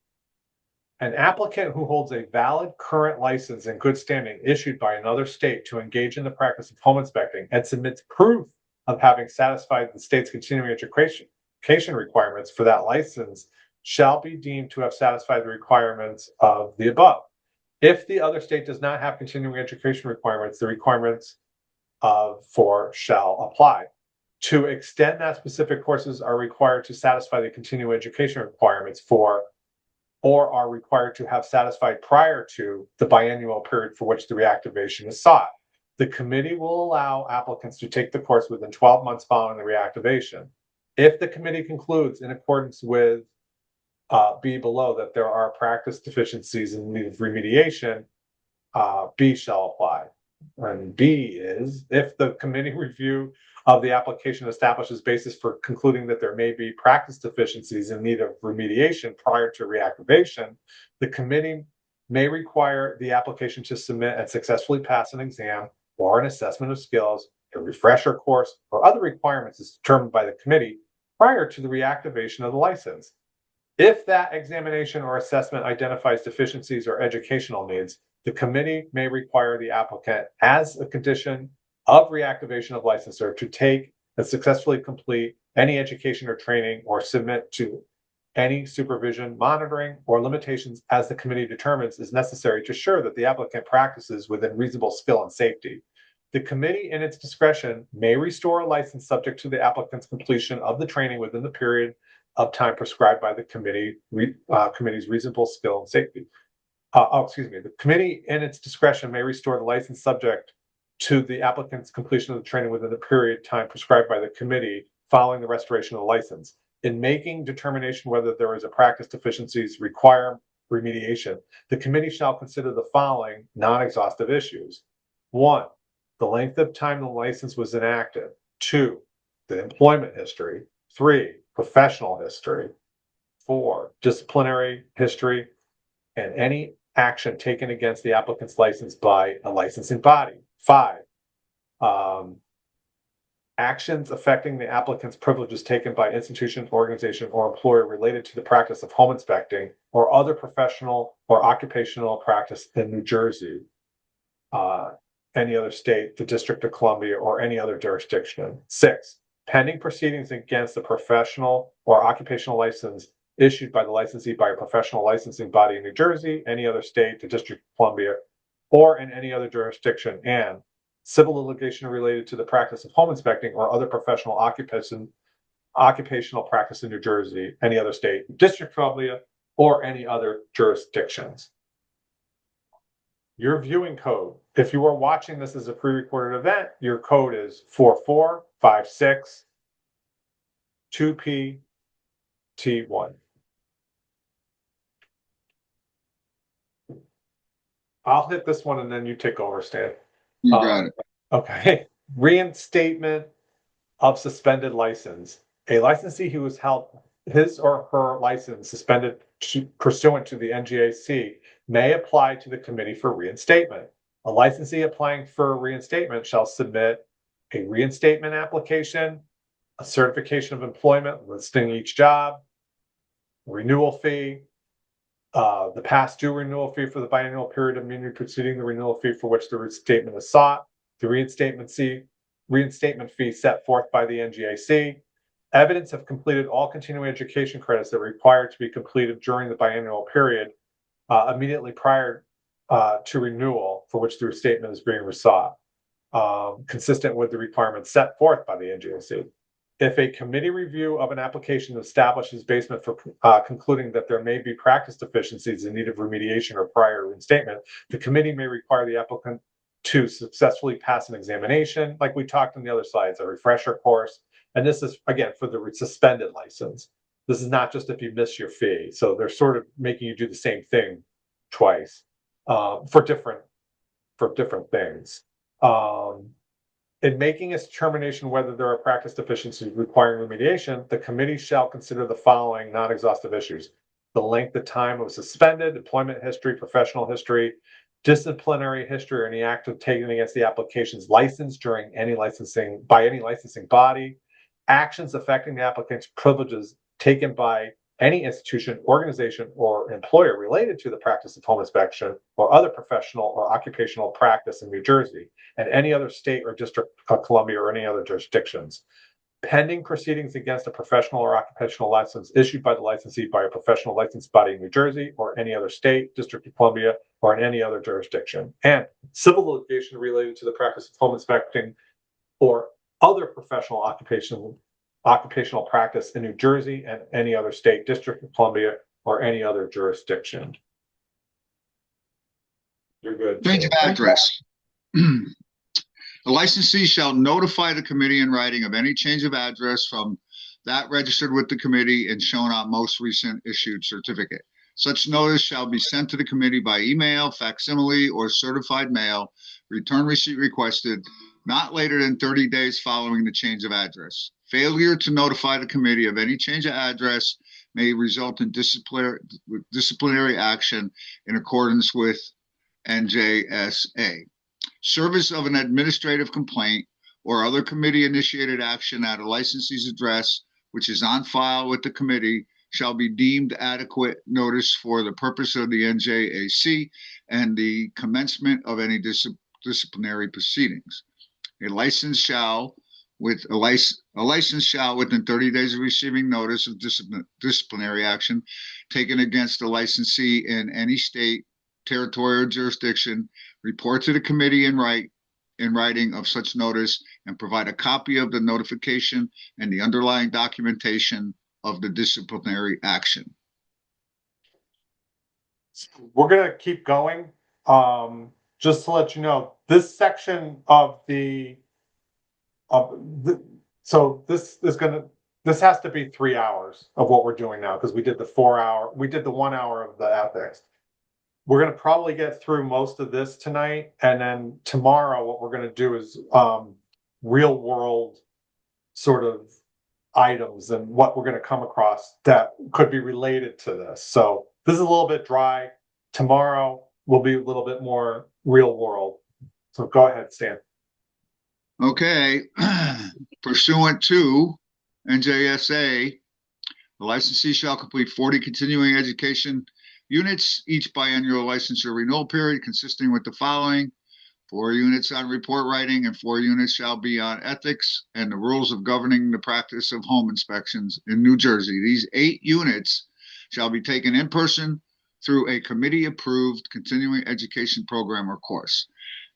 An applicant who holds a valid current license in good standing issued by another state to engage in the practice of home inspecting and submits proof of having satisfied the state's continuing education requirements for that license shall be deemed to have satisfied the requirements of the above. If the other state does not have continuing education requirements, the requirements for shall apply. To extend that specific courses are required to satisfy the continuing education requirements for or are required to have satisfied prior to the biannual period for which the reactivation is sought. The committee will allow applicants to take the course within 12 months following the reactivation. If the committee concludes in accordance with B below that there are practice deficiencies in need of remediation, B shall apply. And B is if the committee review of the application establishes basis for concluding that there may be practice deficiencies in need of remediation prior to reactivation, the committee may require the application to submit and successfully pass an exam or an assessment of skills, a refresher course, or other requirements as determined by the committee prior to the reactivation of the license. If that examination or assessment identifies deficiencies or educational needs, the committee may require the applicant, as a condition of reactivation of licensure, to take and successfully complete any education or training or submit to any supervision, monitoring, or limitations as the committee determines is necessary to ensure that the applicant practices within reasonable skill and safety. The committee, in its discretion, may restore a license subject to the applicant's completion of the training within the period of time prescribed by the committee's reasonable skill and safety. The committee, in its discretion, may restore the license subject to the applicant's completion of the training within the period of time prescribed by the committee following the restoration of the license. In making determination whether there is a practice deficiencies require remediation, the committee shall consider the following non-exhaustive issues. 1, the length of time the license was inactive. 2, the employment history. 3, professional history. 4, disciplinary history, and any action taken against the applicant's license by a licensing body. 5, actions affecting the applicant's privileges taken by institution, organization, or employer related to the practice of home inspecting or other professional or occupational practice in New Jersey, any other state, the District of Columbia, or any other jurisdiction. 6, pending proceedings against the professional or occupational license issued by the licensee by a professional licensing body in New Jersey, any other state, the District of Columbia, or in any other jurisdiction, and civil litigation related to the practice of home inspecting or other professional occupational practice in New Jersey, any other state, District of Columbia, or any other jurisdictions. Your viewing code, if you are watching this as a pre-recorded event, your code is 4456 2PT1. I'll hit this one and then you take over, Stan. You got it. Okay. Reinstatement of suspended license. A licensee who has held his or her license suspended pursuant to the NJAC may apply to the committee for reinstatement. A licensee applying for reinstatement shall submit a reinstatement application, a certification of employment listing each job, renewal fee, the past due renewal fee for the biannual period immediately preceding the renewal fee for which the reinstatement is sought, the reinstatement fee set forth by the NJAC, evidence of completed all continuing education credits that are required to be completed during the biannual period immediately prior to renewal for which the restatement is being resought, consistent with the requirements set forth by the NJAC. If a committee review of an application establishes basis for concluding that there may be practice deficiencies in need of remediation or prior reinstatement, the committee may require the applicant to successfully pass an examination, like we talked on the other slides, a refresher course. And this is, again, for the suspended license. This is not just if you miss your fee. So they're sort of making you do the same thing twice for different things. In making its determination whether there are practice deficiencies requiring remediation, the committee shall consider the following non-exhaustive issues: the length of time of suspended, employment history, professional history, disciplinary history, or any action taken against the application's license during any licensing body, actions affecting the applicant's privileges taken by any institution, organization, or employer related to the practice of home inspection or other professional or occupational practice in New Jersey and any other state or District of Columbia or any other jurisdictions. Pending proceedings against a professional or occupational license issued by the licensee by a professional licensed body in New Jersey or any other state, District of Columbia, or in any other jurisdiction. And civil litigation related to the practice of home inspecting or other professional occupational practice in New Jersey and any other state, District of Columbia, or any other jurisdiction. You're good. Change of address. The licensee shall notify the committee in writing of any change of address from that registered with the committee and shown on most recent issued certificate. Such notice shall be sent to the committee by email, facsimile, or certified mail, return receipt requested, not later than 30 days following the change of address. Failure to notify the committee of any change of address may result in disciplinary action in accordance with NJSA. Service of an administrative complaint or other committee-initiated action at a licensee's address, which is on file with the committee, shall be deemed adequate notice for the purpose of the NJAC and the commencement of any disciplinary proceedings. A license shall, within 30 days of receiving notice of disciplinary action taken against the licensee in any state, territory, or jurisdiction, report to the committee in writing of such notice and provide a copy of the notification and the underlying documentation of the disciplinary action. We're going to keep going. Just to let you know, this section of this has to be 3 hours of what we're doing now, because we did the 1 hour of the ethics. We're going to probably get through most of this tonight, and then tomorrow what we're going to do is real world sort of items and what we're going to come across that could be related to this. So this is a little bit dry. Tomorrow will be a little bit more real world. So go ahead, Stan. Okay. Pursuant to NJSA, the licensee shall complete 40 continuing education units, each biannual licensure renewal period consisting with the following: 4 units on report writing and 4 units shall be on ethics and the rules of governing the practice of home inspections in New Jersey. These 8 units shall be taken in person through a committee-approved continuing education program or course.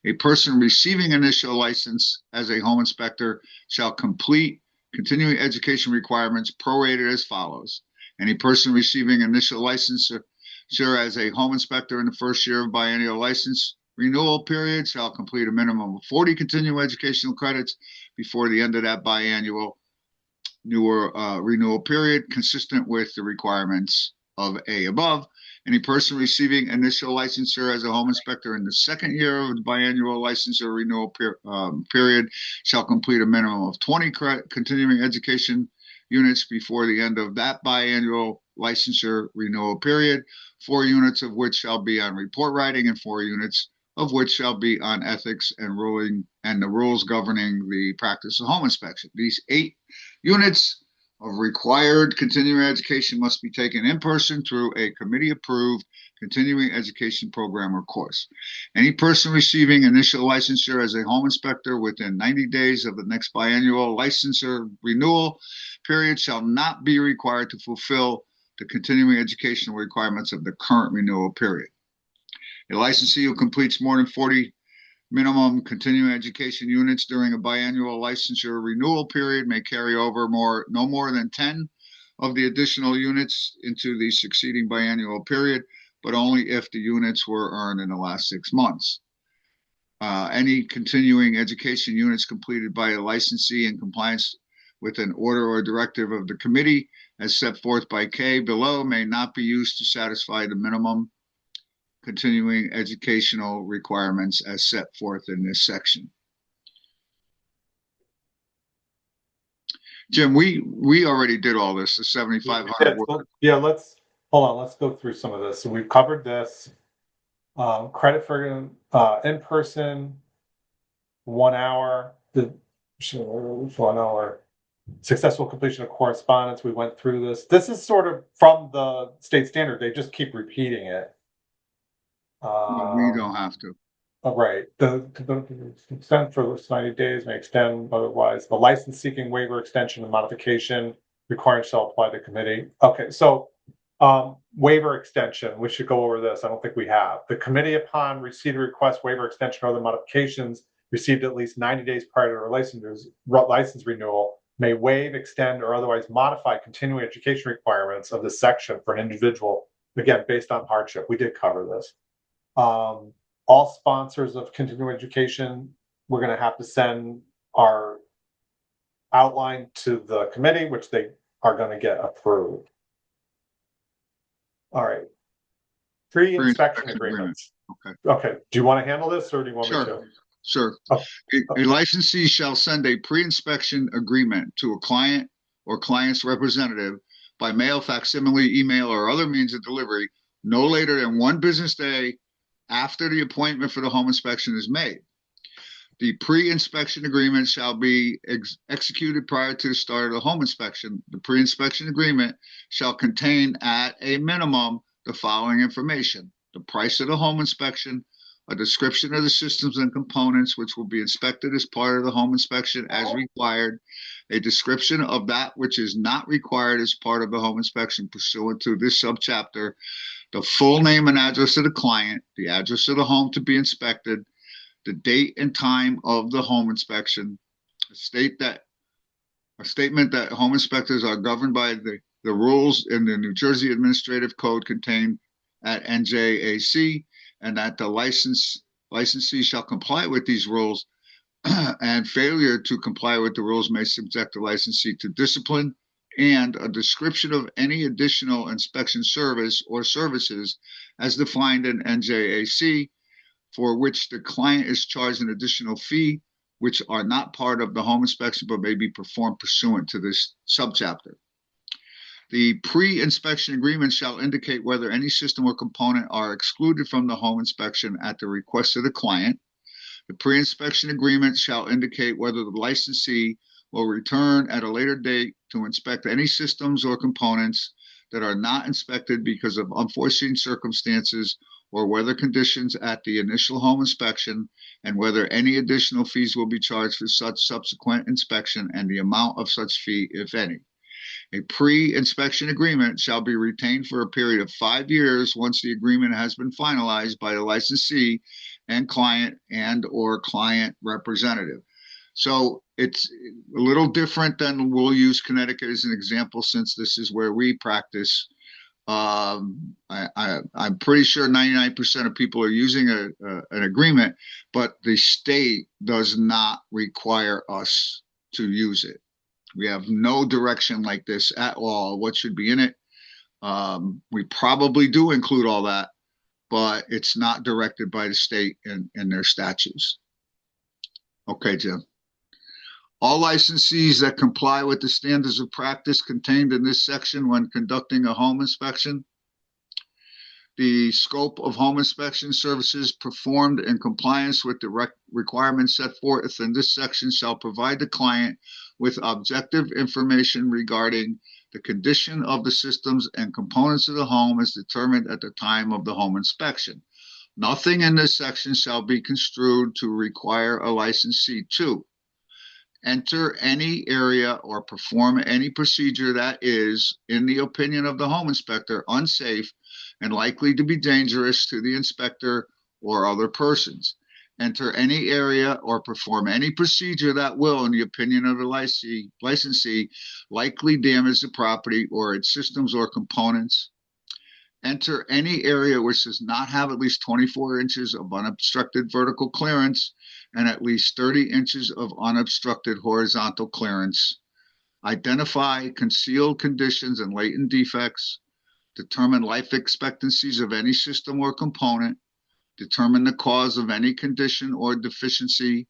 A person receiving initial license as a home inspector shall complete continuing education requirements prorated as follows. Any person receiving initial license as a home inspector in the first year of biennial license renewal period shall complete a minimum of 40 continuing educational credits before the end of that biannual renewal period, consistent with the requirements of A above. Any person receiving initial licensure as a home inspector in the second year of the biannual licensure renewal period shall complete a minimum of 20 continuing education units before the end of that biannual licensure renewal period, 4 units of which shall be on report writing and 4 units of which shall be on ethics and the rules governing the practice of home inspection. These 8 units of required continuing education must be taken in person through a committee-approved continuing education program or course. Any person receiving initial licensure as a home inspector within 90 days of the next biannual licensure renewal period shall not be required to fulfill the continuing educational requirements of the current renewal period. A licensee who completes more than 40 minimum continuing education units during a biannual licensure renewal period may carry over no more than 10 of the additional units into the succeeding biannual period, but only if the units were earned in the last 6 months. Any continuing education units completed by a licensee in compliance with an order or directive of the committee as set forth by K below may not be used to satisfy the minimum continuing educational requirements as set forth in this section. Jim, we already did all this, the 7,500. Yeah, let's go through some of this. So we've covered this. Credit for in-person, 1 hour, 1 hour. Successful completion of correspondence. We went through this. This is sort of from the state standard. They just keep repeating it. We don't have to. Right. The extent for 90 days may extend otherwise. The license seeking waiver, extension, and modification required shall apply to committee. Okay, so waiver extension. We should go over this. I don't think we have. The committee, upon receipt of request, waiver, extension, or other modifications received at least 90 days prior to a license renewal, may waive, extend, or otherwise modify continuing education requirements of this section for an individual, again, based on hardship. We did cover this. All sponsors of continuing education, we're going to have to send our outline to the committee, which they are going to get approved. All right. Pre-inspection Pre-inspection agreement. agreements. Okay. Okay, do you want to handle this or do you want me Sure. to? Sure. Oh, A licensee shall send a pre-inspection agreement to a client or client's representative by mail, facsimile, email, or other means of delivery no later than 1 business day after the appointment for the home inspection is made. The pre-inspection agreement shall be executed prior to the start of the home inspection. The pre-inspection agreement shall contain at a minimum the following information: the price of the home inspection, a description of the systems and components which will be inspected as part of the home inspection as required, a description of that which is not required as part of the home inspection pursuant to this subchapter, the full name and address of the client, the address of the home to be inspected, the date and time of the home inspection, a statement that home inspectors are governed by the rules in the New Jersey Administrative Code contained at NJAC, and that the licensee shall comply with these rules, and failure to comply with the rules may subject the licensee to discipline, and a description of any additional inspection service or services as defined in NJAC for which the client is charged an additional fee, which are not part of the home inspection but may be performed pursuant to this subchapter. The pre-inspection agreement shall indicate whether any system or component are excluded from the home inspection at the request of the client. The pre-inspection agreement shall indicate whether the licensee will return at a later date to inspect any systems or components that are not inspected because of unforeseen circumstances or weather conditions at the initial home inspection, and whether any additional fees will be charged for such subsequent inspection and the amount of such fee, if any. A pre-inspection agreement shall be retained for a period of 5 years once the agreement has been finalized by the licensee and client or client representative. So it's a little different than we'll use Connecticut as an example, since this is where we practice. I'm pretty sure 99% of people are using an agreement, but the state does not require us to use it. We have no direction like this at all, what should be in it. We probably do include all that, but it's not directed by the state in their statutes. Okay, Jim. All licensees that comply with the standards of practice contained in this section when conducting a home inspection, the scope of home inspection services performed in compliance with the requirements set forth in this section shall provide the client with objective information regarding the condition of the systems and components of the home as determined at the time of the home inspection. Nothing in this section shall be construed to require a licensee to enter any area or perform any procedure that is, in the opinion of the home inspector, unsafe and likely to be dangerous to the inspector or other persons. Enter any area or perform any procedure that will, in the opinion of the licensee, likely damage the property or its systems or components. Enter any area which does not have at least 24 inches of unobstructed vertical clearance and at least 30 inches of unobstructed horizontal clearance. Identify concealed conditions and latent defects. Determine life expectancies of any system or component. Determine the cause of any condition or deficiency.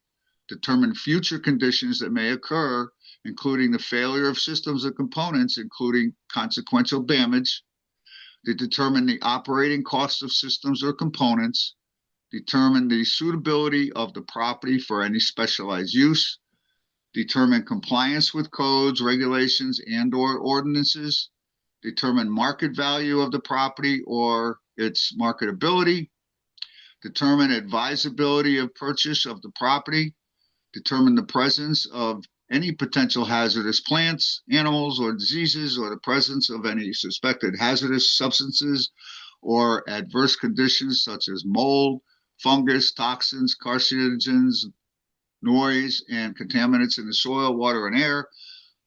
Determine future conditions that may occur, including the failure of systems or components, including consequential damage. To determine the operating cost of systems or components. Determine the suitability of the property for any specialized use. Determine compliance with codes, regulations, and/or ordinances. Determine market value of the property or its marketability. Determine advisability of purchase of the property. Determine the presence of any potential hazardous plants, animals, or diseases, or the presence of any suspected hazardous substances or adverse conditions such as mold, fungus, toxins, carcinogens, noise, and contaminants in the soil, water, and air.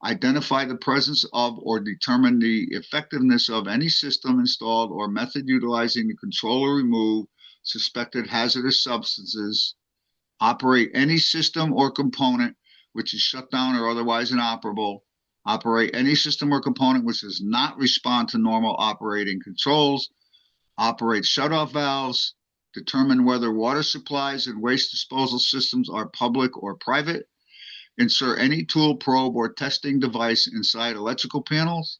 Identify the presence of or determine the effectiveness of any system installed or method utilizing to control or remove suspected hazardous substances. Operate any system or component which is shut down or otherwise inoperable. Operate any system or component which does not respond to normal operating controls. operate shutoff valves, determine whether water supplies and waste disposal systems are public or private, insert any tool, probe, or testing device inside electrical panels,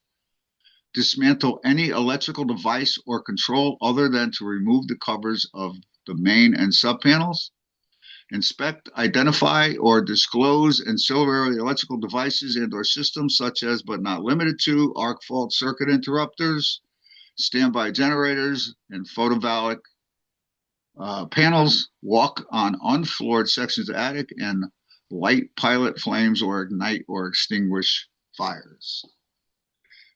dismantle any electrical device or control other than to remove the covers of the main and subpanels, inspect, identify, or disclose ancillary electrical devices and/or systems such as, but not limited to, arc fault circuit interrupters, standby generators, and photovoltaic panels, walk on unfloored sections of attic, and light pilot flames or ignite or extinguish fires.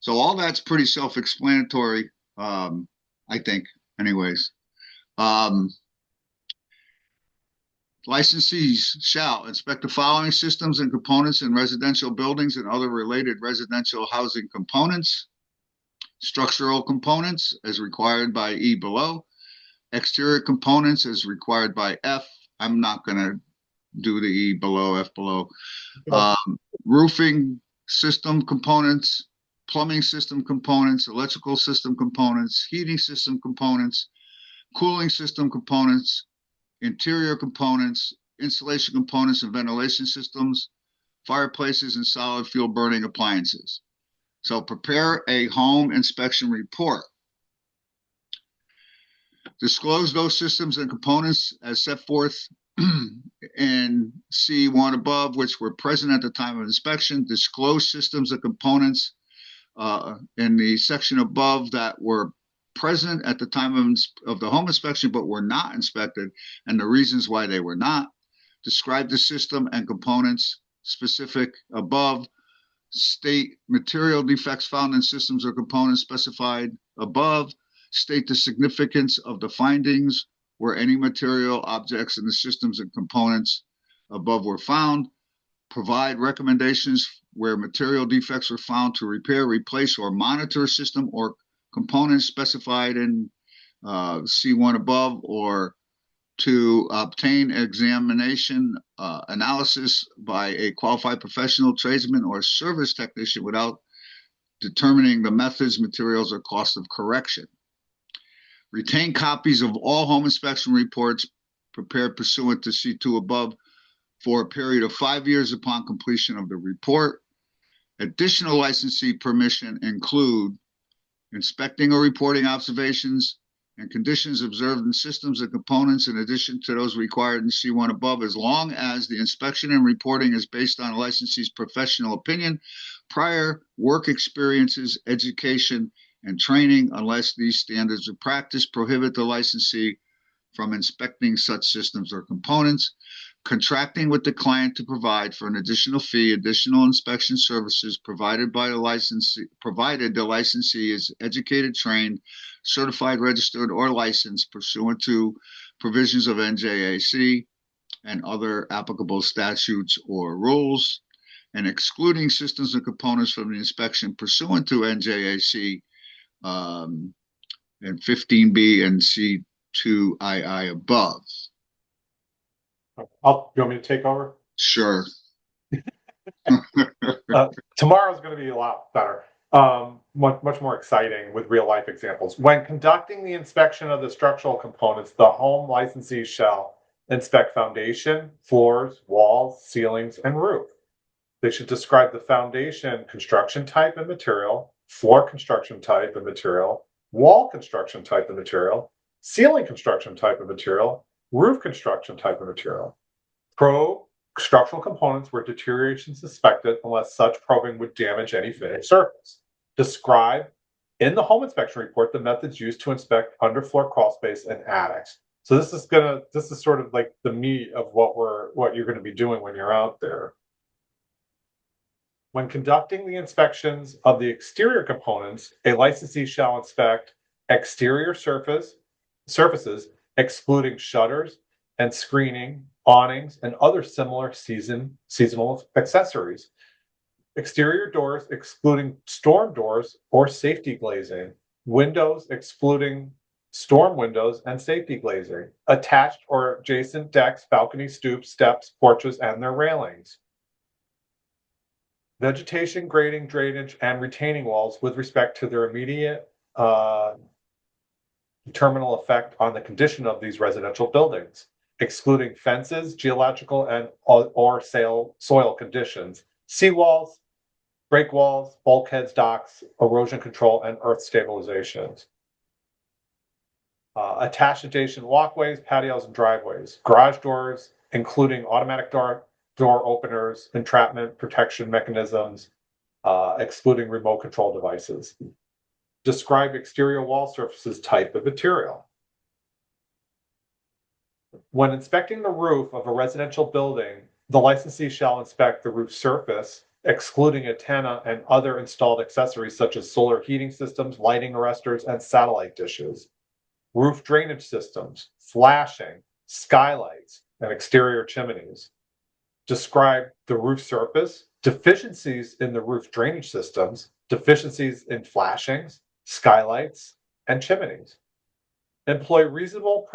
So all that's pretty self-explanatory, I think, anyways. Licensees shall inspect the following systems and components in residential buildings and other related residential housing components: structural components as required by E below, exterior components as required by F. I'm not going to do the E below, F below. Roofing system components, plumbing system components, electrical system components, heating system components, cooling system components, interior components, insulation components and ventilation systems, fireplaces, and solid fuel burning appliances. So prepare a home inspection report. Disclose those systems and components as set forth in C1 above, which were present at the time of inspection. Disclose systems and components in the section above that were present at the time of the home inspection but were not inspected and the reasons why they were not. Describe the system and components specific above. State material defects found in systems or components specified above. State the significance of the findings where any material, objects in the systems and components above were found. Provide recommendations where material defects were found to repair, replace, or monitor a system or components specified in C1 above, or to obtain examination analysis by a qualified professional, tradesman, or service technician without determining the methods, materials, or cost of correction. Retain copies of all home inspection reports prepared pursuant to C2 above for a period of 5 years upon completion of the report. Additional licensee permission include inspecting or reporting observations and conditions observed in systems and components in addition to those required in C1 above, as long as the inspection and reporting is based on a licensee's professional opinion, prior work experiences, education, and training, unless these standards of practice prohibit the licensee from inspecting such systems or components. Contracting with the client to provide for an additional fee, additional inspection services provided by the licensee, provided the licensee is educated, trained, certified, registered, or licensed pursuant to provisions of NJAC and other applicable statutes or rules, and excluding systems and components from the inspection pursuant to NJAC and 15B and C2II above. You want me to take over? Sure. Tomorrow's going to be a lot better, much more exciting with real life examples. When conducting the inspection of the structural components, the home licensee shall inspect foundation, floors, walls, ceilings, and roof. They should describe the foundation construction type and material, floor construction type and material, wall construction type and material, ceiling construction type of material, roof construction type of material. Probe structural components where deterioration is suspected unless such probing would damage any finished surface. Describe in the home inspection report the methods used to inspect underfloor crawl space and attics. So this is sort of like the meat of what you're going to be doing when you're out there. When conducting the inspections of the exterior components, a licensee shall inspect exterior surfaces, excluding shutters and screening, awnings, and other similar seasonal accessories. Exterior doors, excluding storm doors or safety glazing. Windows, excluding storm windows and safety glazing. Attached or adjacent decks, balconies, stoops, steps, porches, and their railings. Vegetation, grading, drainage, and retaining walls with respect to their immediate determinal effect on the condition of these residential buildings, excluding fences, geological and or soil conditions, seawalls, break walls, bulkheads, docks, erosion control, and earth stabilizations. Attached adjacent walkways, patios, and driveways, garage doors, including automatic door openers, entrapment protection mechanisms, excluding remote control devices. Describe exterior wall surfaces type of material. When inspecting the roof of a residential building, the licensee shall inspect the roof surface, excluding antenna and other installed accessories such as solar heating systems, lighting arresters, and satellite dishes, roof drainage systems, flashing, skylights, and exterior chimneys. Describe the roof surface, deficiencies in the roof drainage systems, deficiencies in flashings, skylights, and chimneys. Employ reasonable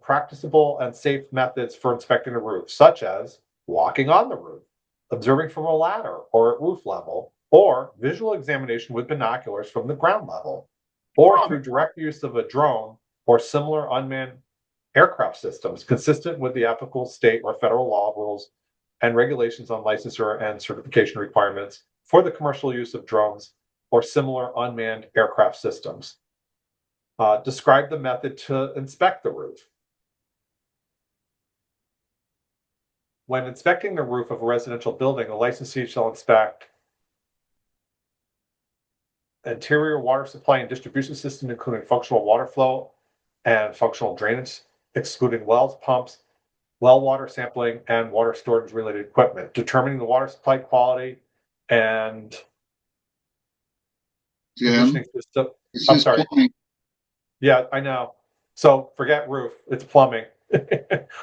practicable and safe methods for inspecting the roof, such as walking on the roof, observing from a ladder or at roof level, or visual examination with binoculars from the ground level, or through direct use of a drone or similar unmanned aircraft systems consistent with the applicable state or federal law rules and regulations on licensure and certification requirements for the commercial use of drones or similar unmanned aircraft systems. Describe the method to inspect the roof. When inspecting the roof of a residential building, a licensee shall inspect interior water supply and distribution system, including functional water flow and functional drainage, excluding wells, pumps, well water sampling, and water storage related equipment, determining the water supply quality and conditioning system. I'm sorry. Plumbing. Yeah, I know. So forget roof, it's plumbing.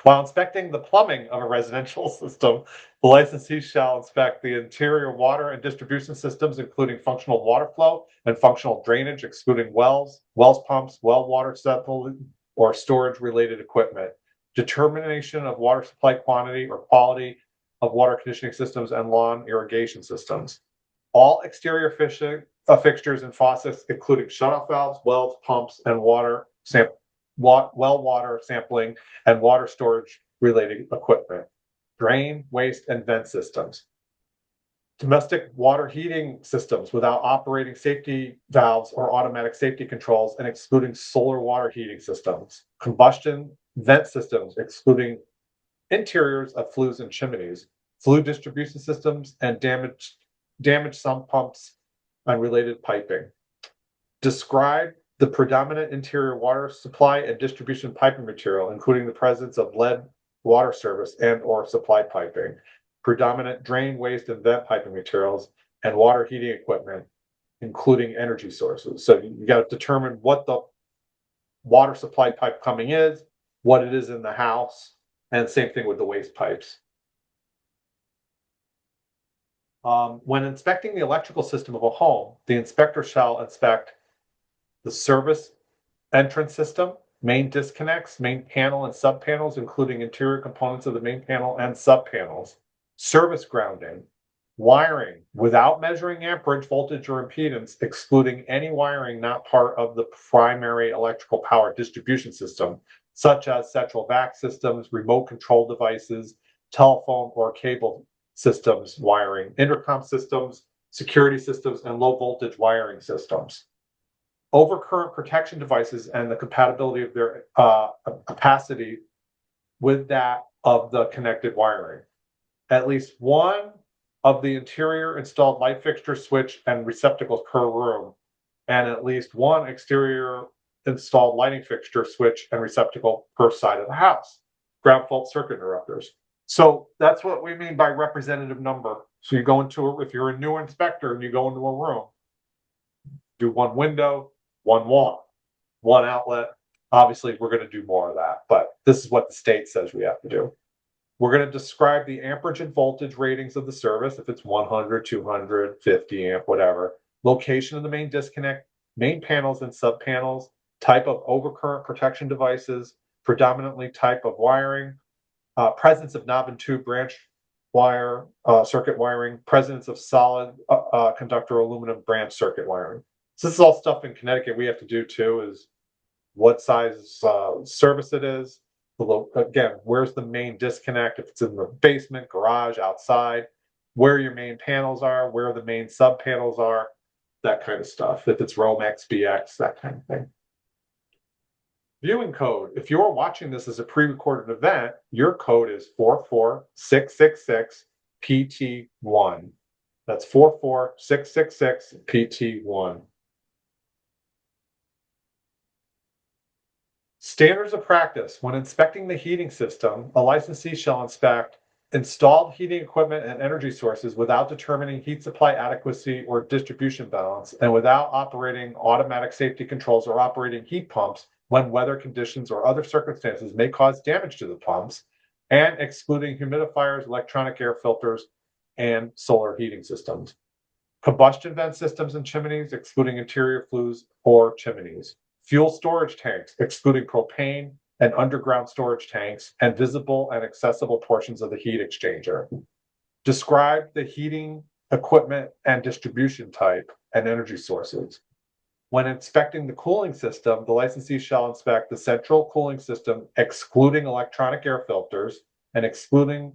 While inspecting the plumbing of a residential system, the licensee shall inspect the interior water and distribution systems, including functional water flow and functional drainage, excluding wells, pumps, well water sample, or storage related equipment. Determination of water supply quantity or quality of water conditioning systems and lawn irrigation systems. All exterior fixtures and faucets, including shutoff valves, wells, pumps, and well water sampling and water storage related equipment. Drain, waste, and vent systems. Domestic water heating systems without operating safety valves or automatic safety controls and excluding solar water heating systems. Combustion vent systems, excluding interiors of flues and chimneys. Flue distribution systems and damaged sump pumps and related piping. Describe the predominant interior water supply and distribution piping material, including the presence of lead water service and or supply piping, predominant drain, waste, and vent piping materials, and water heating equipment, including energy sources. So you got to determine what the water supply pipe coming is, what it is in the house, and same thing with the waste pipes. When inspecting the electrical system of a home, the inspector shall inspect the service entrance system, main disconnects, main panel and sub panels, including interior components of the main panel and sub panels, service grounding, wiring without measuring amperage, voltage, or impedance, excluding any wiring not part of the primary electrical power distribution system, such as central vac systems, remote control devices, telephone or cable systems wiring, intercom systems, security systems, and low voltage wiring systems. Overcurrent protection devices and the compatibility of their capacity with that of the connected wiring. At least one of the interior installed light fixture, switch, and receptacles per room, and at least one exterior installed lighting fixture, switch, and receptacle per side of the house. Ground fault circuit interrupters. So that's what we mean by representative number. So you go into if you're a new inspector and you go into a room, do one window, one wall, one outlet. Obviously, we're going to do more of that, but this is what the state says we have to do. We're going to describe the amperage and voltage ratings of the service, if it's 100, 200, 50 amp, whatever. Location of the main disconnect, main panels and sub panels, type of overcurrent protection devices, predominantly type of wiring, presence of knob and tube branch wire, circuit wiring, presence of solid conductor aluminum branch circuit wiring. So this is all stuff in Connecticut we have to do too, is what size service it is, again, where's the main disconnect, if it's in the basement, garage, outside, where your main panels are, where the main sub panels are, that kind of stuff. If it's Romex, BX, that kind of thing. Viewing code. If you're watching this as a pre-recorded event, your code is 44666 PT1. That's 44666 PT1. Standards of practice. When inspecting the heating system, a licensee shall inspect installed heating equipment and energy sources without determining heat supply adequacy or distribution balance, and without operating automatic safety controls or operating heat pumps when weather conditions or other circumstances may cause damage to the pumps, and excluding humidifiers, electronic air filters, and solar heating systems. Combustion vent systems and chimneys, excluding interior flues or chimneys. Fuel storage tanks, excluding propane and underground storage tanks, and visible and accessible portions of the heat exchanger. Describe the heating equipment and distribution type and energy sources. When inspecting the cooling system, the licensee shall inspect the central cooling system, excluding electronic air filters and excluding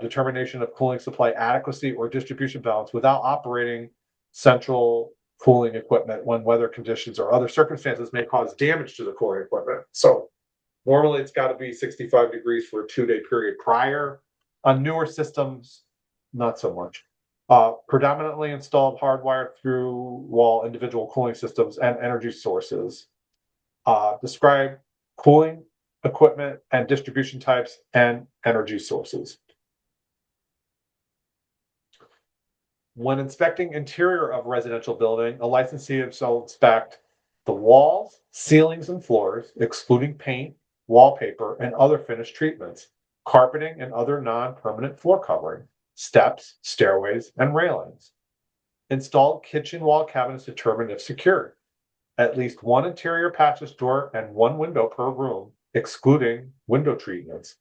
determination of cooling supply adequacy or distribution balance without operating central cooling equipment when weather conditions or other circumstances may cause damage to the cooling equipment. So normally it's got to be 65 degrees for a 2-day period prior. On newer systems, not so much. Predominantly installed hardwired through wall individual cooling systems and energy sources. Describe cooling equipment and distribution types and energy sources. When inspecting interior of a residential building, a licensee shall inspect the walls, ceilings, and floors, excluding paint, wallpaper, and other finished treatments, carpeting and other non-permanent floor covering, steps, stairways, and railings. Installed kitchen wall cabinets determined if secured. At least one interior passage door and one window per room, excluding window treatments.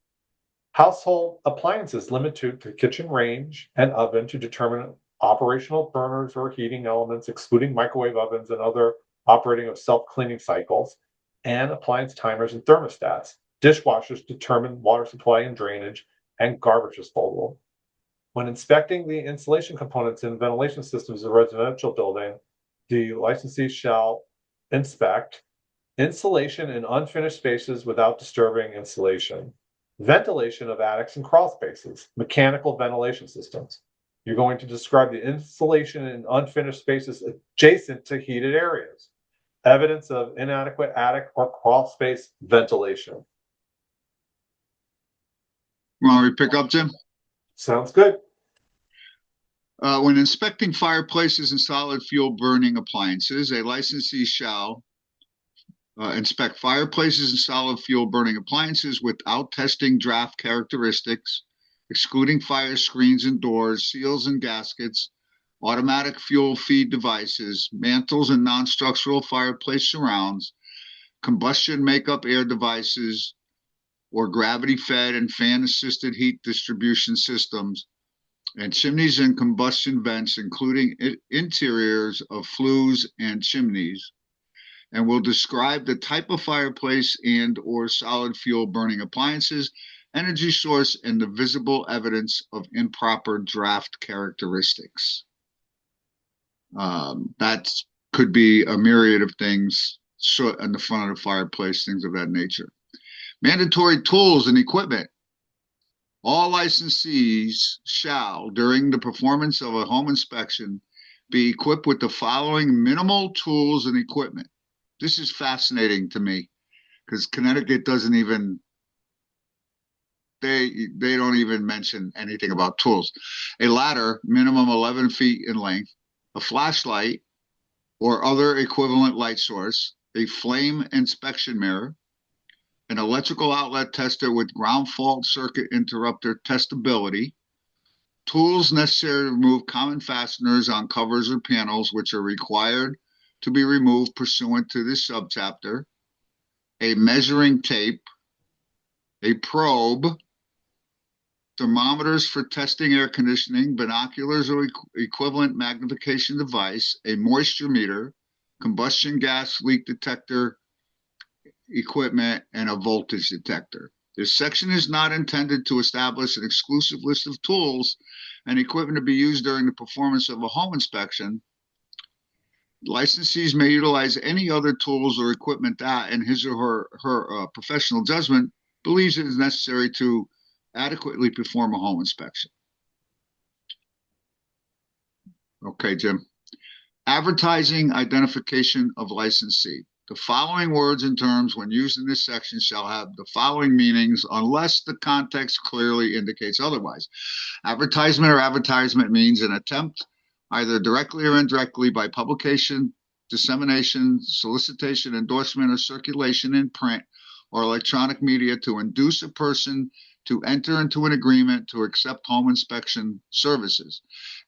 Household appliances limited to kitchen range and oven to determine operational burners or heating elements, excluding microwave ovens and other operating of self-cleaning cycles, and appliance timers and thermostats. Dishwashers determine water supply and drainage, and garbage disposal. When inspecting the insulation components and ventilation systems of a residential building, the licensee shall inspect insulation in unfinished spaces without disturbing insulation, ventilation of attics and crawl spaces, mechanical ventilation systems. You're going to describe the insulation in unfinished spaces adjacent to heated areas, evidence of inadequate attic or crawl space ventilation. Want me to pick up, Jim? Sounds good. When inspecting fireplaces and solid fuel burning appliances, a licensee shall inspect fireplaces and solid fuel burning appliances without testing draft characteristics, excluding fire screens and doors, seals and gaskets, automatic fuel feed devices, mantles and non-structural fireplace surrounds, combustion makeup air devices, or gravity-fed and fan-assisted heat distribution systems, and chimneys and combustion vents, including interiors of flues and chimneys, and will describe the type of fireplace and or solid fuel burning appliances, energy source, and the visible evidence of improper draft characteristics. That could be a myriad of things, soot in the front of the fireplace, things of that nature. Mandatory tools and equipment. All licensees shall, during the performance of a home inspection, be equipped with the following minimal tools and equipment. This is fascinating to me because Connecticut doesn't even, they don't even mention anything about tools. A ladder, minimum 11 feet in length, a flashlight or other equivalent light source, a flame inspection mirror, an electrical outlet tester with ground fault circuit interrupter testability, tools necessary to remove common fasteners on covers or panels which are required to be removed pursuant to this subchapter, a measuring tape, a probe, thermometers for testing air conditioning, binoculars or equivalent magnification device, a moisture meter, combustion gas leak detector, equipment, and a voltage detector. This section is not intended to establish an exclusive list of tools and equipment to be used during the performance of a home inspection. Licensees may utilize any other tools or equipment that, in his or her professional judgment, believes it is necessary to adequately perform a home inspection. Okay, Jim. Advertising identification of licensee. The following words and terms, when used in this section, shall have the following meanings unless the context clearly indicates otherwise. Advertisement or advertisement means an attempt, either directly or indirectly, by publication, dissemination, solicitation, endorsement, or circulation in print or electronic media to induce a person to enter into an agreement to accept home inspection services.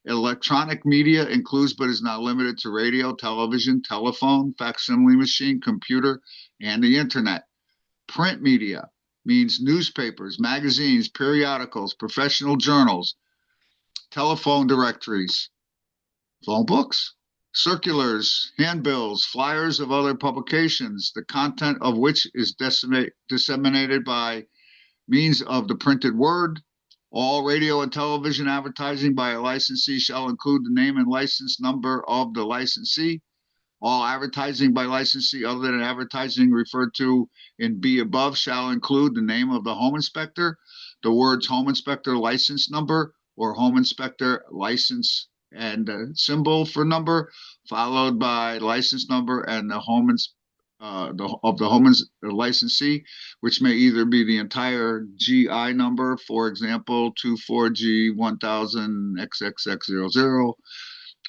Electronic media includes but is not limited to radio, television, telephone, facsimile machine, computer, and the internet. Print media means newspapers, magazines, periodicals, professional journals, telephone directories, phone books, circulars, handbills, flyers of other publications, the content of which is disseminated by means of the printed word. All radio and television advertising by a licensee shall include the name and license number of the licensee. All advertising by licensee other than advertising referred to in B above shall include the name of the home inspector, the words home inspector license number or home inspector license and symbol for number, followed by license number and the home licensee, which may either be the entire GI number, for example, 24G1000XXX00,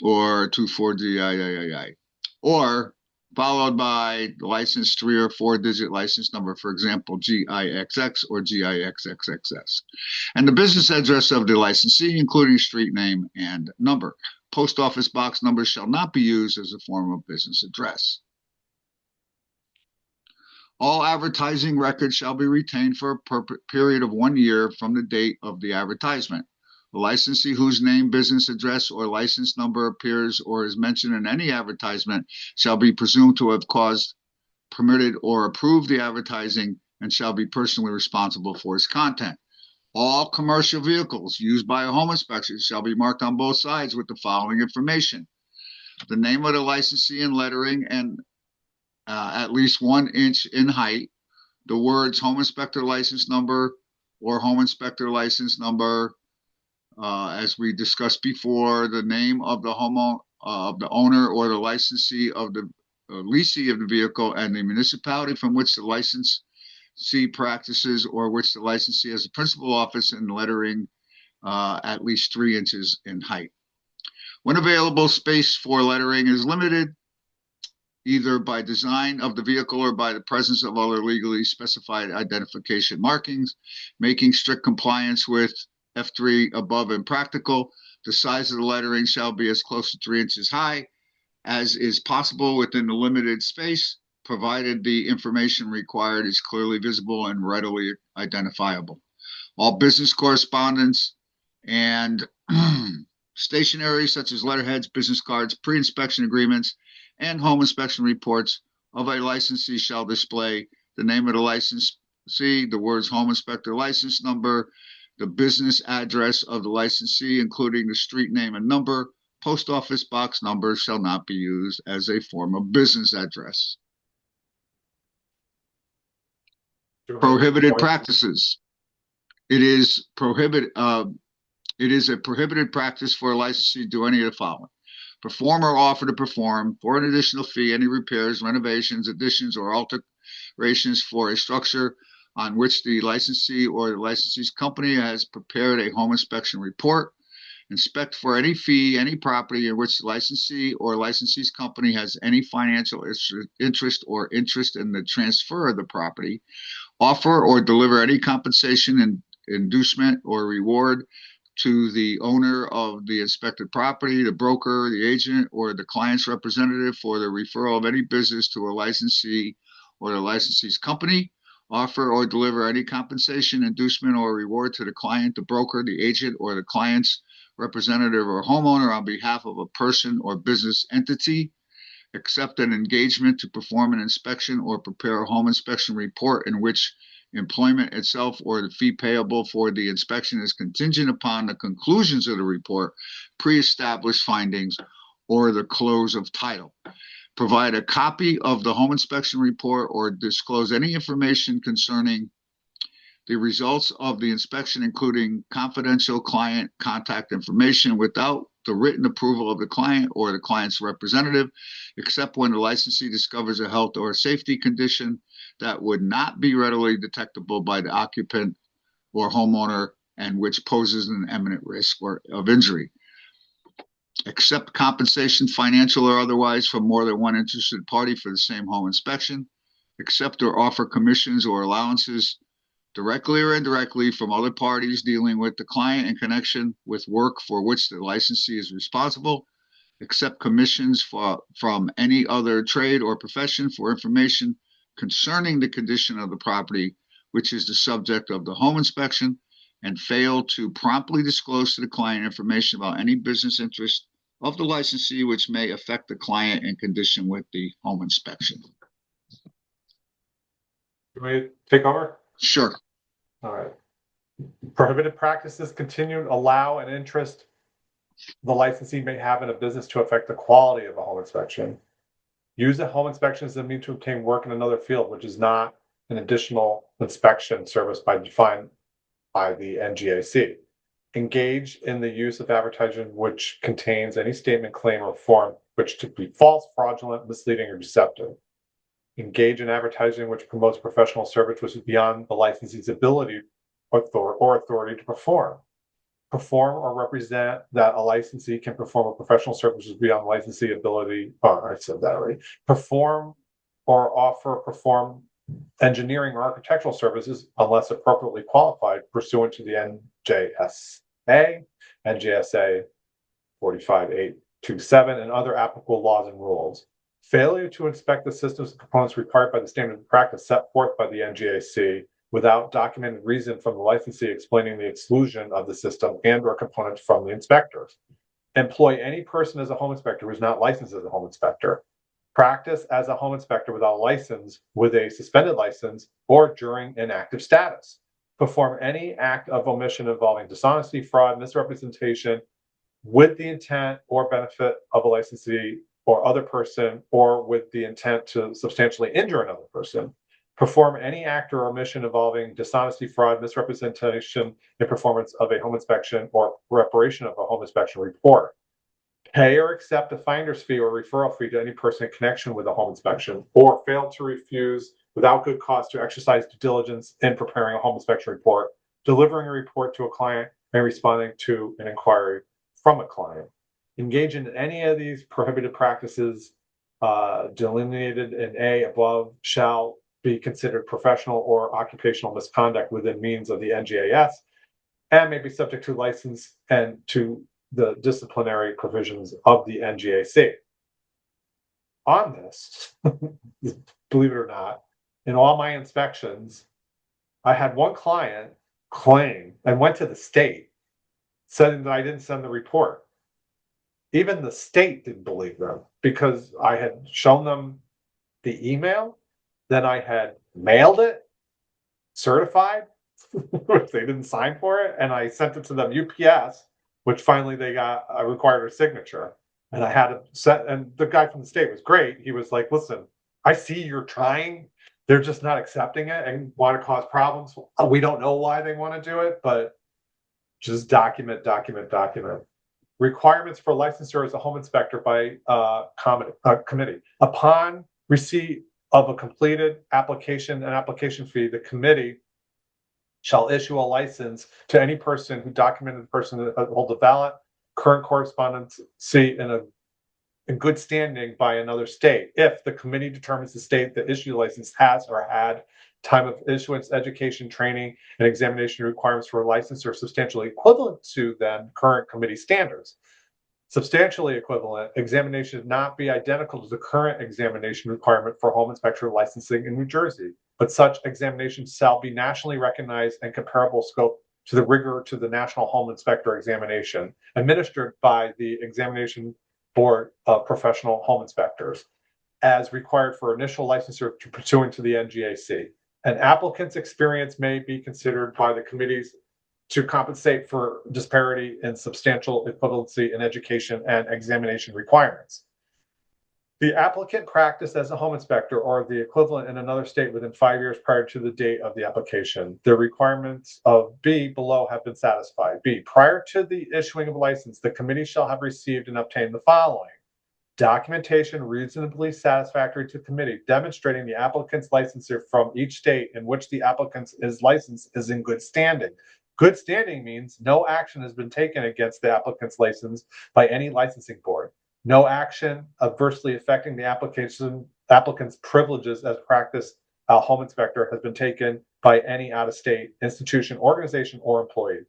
or 24G or followed by the license 3 or 4 digit license number, for example, GIXX or GIXXXS, and the business address of the licensee, including street name and number. Post office box numbers shall not be used as a form of business address. All advertising records shall be retained for a period of 1 year from the date of the advertisement. The licensee whose name, business address, or license number appears or is mentioned in any advertisement shall be presumed to have caused, permitted, or approved the advertising and shall be personally responsible for its content. All commercial vehicles used by a home inspection shall be marked on both sides with the following information: the name of the licensee in lettering and at least 1 inch in height, the words home inspector license number or home inspector license number, as we discussed before, the name of the owner or the licensee of the leasee of the vehicle, and the municipality from which the licensee practices or which the licensee has a principal office, in lettering at least 3 inches in height. When available, space for lettering is limited either by design of the vehicle or by the presence of other legally specified identification markings, making strict compliance with F3 above impractical. The size of the lettering shall be as close to 3 inches high as is possible within the limited space, provided the information required is clearly visible and readily identifiable. All business correspondence and stationery such as letterheads, business cards, pre-inspection agreements, and home inspection reports of a licensee shall display the name of the licensee, the words home inspector license number, the business address of the licensee, including the street name and number. Post office box numbers shall not be used as a form of business address. Prohibited practices. It is a prohibited practice for a licensee to do any of the following: perform or offer to perform for an additional fee any repairs, renovations, additions, or alterations for a structure on which the licensee or the licensee's company has prepared a home inspection report. Inspect for any fee any property in which the licensee or licensee's company has any financial interest or interest in the transfer of the property. Offer or deliver any compensation, inducement, or reward to the owner of the inspected property, the broker, the agent, or the client's representative for the referral of any business to a licensee or the licensee's company. Offer or deliver any compensation, inducement, or reward to the client, the broker, the agent, or the client's representative or homeowner on behalf of a person or business entity. accept an engagement to perform an inspection or prepare a home inspection report in which employment itself or the fee payable for the inspection is contingent upon the conclusions of the report, pre-established findings, or the close of title. Provide a copy of the home inspection report or disclose any information concerning the results of the inspection, including confidential client contact information, without the written approval of the client or the client's representative, except when the licensee discovers a health or safety condition that would not be readily detectable by the occupant or homeowner and which poses an imminent risk of injury. Accept compensation, financial or otherwise, from more than one interested party for the same home inspection. Accept or offer commissions or allowances directly or indirectly from other parties dealing with the client in connection with work for which the licensee is responsible. Accept commissions from any other trade or profession for information concerning the condition of the property, which is the subject of the home inspection, and fail to promptly disclose to the client information about any business interest of the licensee which may affect the client in condition with the home inspection. You want me to take over? Sure. All right. Prohibited practices continue to allow an interest the licensee may have in a business to affect the quality of a home inspection. Use a home inspection as a means to obtain work in another field, which is not an additional inspection service defined by the NGAC. Engage in the use of advertising which contains any statement, claim, or form which to be false, fraudulent, misleading, or deceptive. Engage in advertising which promotes professional service which is beyond the licensee's ability or authority to perform. Perform or represent that a licensee can perform a professional service which is beyond the licensee ability. Oh, I said that already. Perform or perform engineering or architectural services unless appropriately qualified pursuant to the NJSA 45827 and other applicable laws and rules. Failure to inspect the systems and components required by the standard of practice set forth by the NGAC without documented reason from the licensee explaining the exclusion of the system and or components from the inspectors. Employ any person as a home inspector who is not licensed as a home inspector. Practice as a home inspector without a license, with a suspended license, or during inactive status. Perform any act of omission involving dishonesty, fraud, misrepresentation, with the intent or benefit of a licensee or other person, or with the intent to substantially injure another person. Perform any act or omission involving dishonesty, fraud, misrepresentation in performance of a home inspection or preparation of a home inspection report. Pay or accept a finder's fee or referral fee to any person in connection with a home inspection, or fail to refuse without good cause to exercise due diligence in preparing a home inspection report, delivering a report to a client, and responding to an inquiry from a client. Engage in any of these prohibited practices delineated in A above shall be considered professional or occupational misconduct within means of the NGAS and may be subject to license and to the disciplinary provisions of the NGAC. On this, believe it or not, in all my inspections, I had one client claim and went to the state saying that I didn't send the report. Even the state didn't believe them because I had shown them the email, then I had mailed it, certified, if they didn't sign for it, and I sent it to them UPS, which finally they got required a signature. And I had to set, and the guy from the state was great. He was like, listen, I see you're trying. They're just not accepting it and want to cause problems. We don't know why they want to do it, but just document. Requirements for licensure as a home inspector by committee. Upon receipt of a completed application and application fee, the committee shall issue a license to any person who documented the person that holds a valid current correspondency in good standing by another state. If the committee determines the state that issued the license has or had time of issuance, education, training, and examination requirements for a license are substantially equivalent to then current committee standards. Substantially equivalent examination should not be identical to the current examination requirement for home inspector licensing in New Jersey, but such examination shall be nationally recognized and comparable scope to the rigor to the National Home Inspector Examination administered by the Examination Board of Professional Home Inspectors. as required for initial licensure pursuant to the NGAC. An applicant's experience may be considered by the committees to compensate for disparity in substantial equivalency in education and examination requirements. The applicant practiced as a home inspector or the equivalent in another state within 5 years prior to the date of the application. The requirements of B below have been satisfied. B, prior to the issuing of a license, the committee shall have received and obtained the following: documentation reasonably satisfactory to the committee demonstrating the applicant's licensure from each state in which the applicant is licensed is in good standing. Good standing means no action has been taken against the applicant's license by any licensing board. No action adversely affecting the applicant's privileges as practiced a home inspector has been taken by any out-of-state institution, organization, or employee.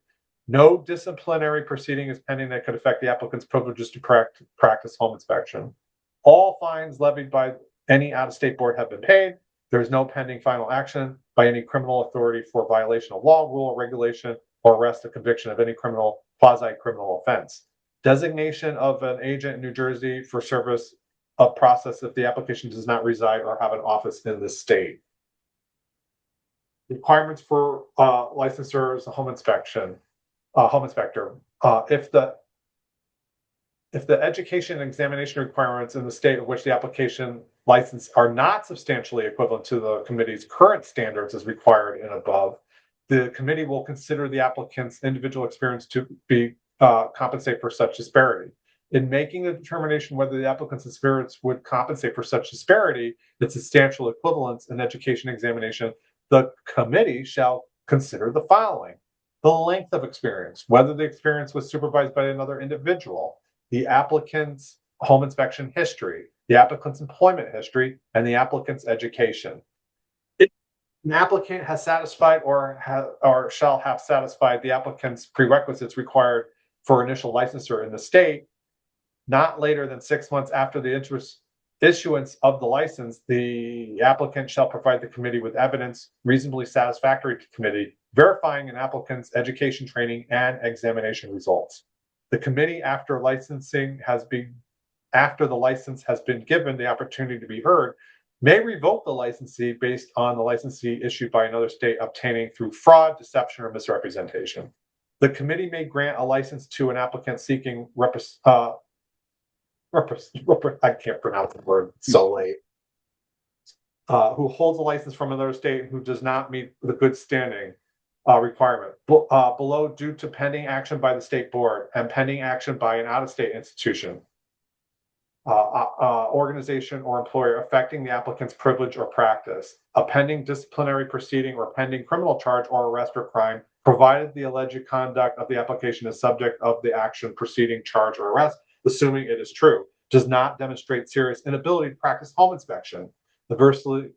No disciplinary proceeding is pending that could affect the applicant's privileges to practice home inspection. All fines levied by any out-of-state board have been paid. There is no pending final action by any criminal authority for violation of law, rule, regulation, or arrest or conviction of any criminal, quasi-criminal offense. Designation of an agent in New Jersey for service of process if the application does not reside or have an office in the state. Requirements for licensure is a home inspection. Home inspector. If the education and examination requirements in the state of which the application license are not substantially equivalent to the committee's current standards as required and above, the committee will consider the applicant's individual experience to be compensate for such disparity. In making the determination whether the applicant's experience would compensate for such disparity, its substantial equivalence in education examination, the committee shall consider the following: the length of experience, whether the experience was supervised by another individual, the applicant's home inspection history, the applicant's employment history, and the applicant's education. If an applicant has satisfied or shall have satisfied the applicant's prerequisites required for initial licensure in the state, not later than 6 months after the issuance of the license, the applicant shall provide the committee with evidence reasonably satisfactory to the committee verifying an applicant's education, training, and examination results. The committee, after the license has been given the opportunity to be heard, may revoke the licensee based on the licensee issued by another state obtaining through fraud, deception, or misrepresentation. The committee may grant a license to an applicant seeking I can't pronounce the word so late. Who holds a license from another state and who does not meet the good standing requirement below due to pending action by the state board and pending action by an out-of-state institution, organization, or employer affecting the applicant's privilege or practice, a pending disciplinary proceeding or pending criminal charge or arrest or crime, provided the alleged conduct of the application is subject of the action, proceeding, charge, or arrest, assuming it is true, does not demonstrate serious inability to practice home inspection, adversely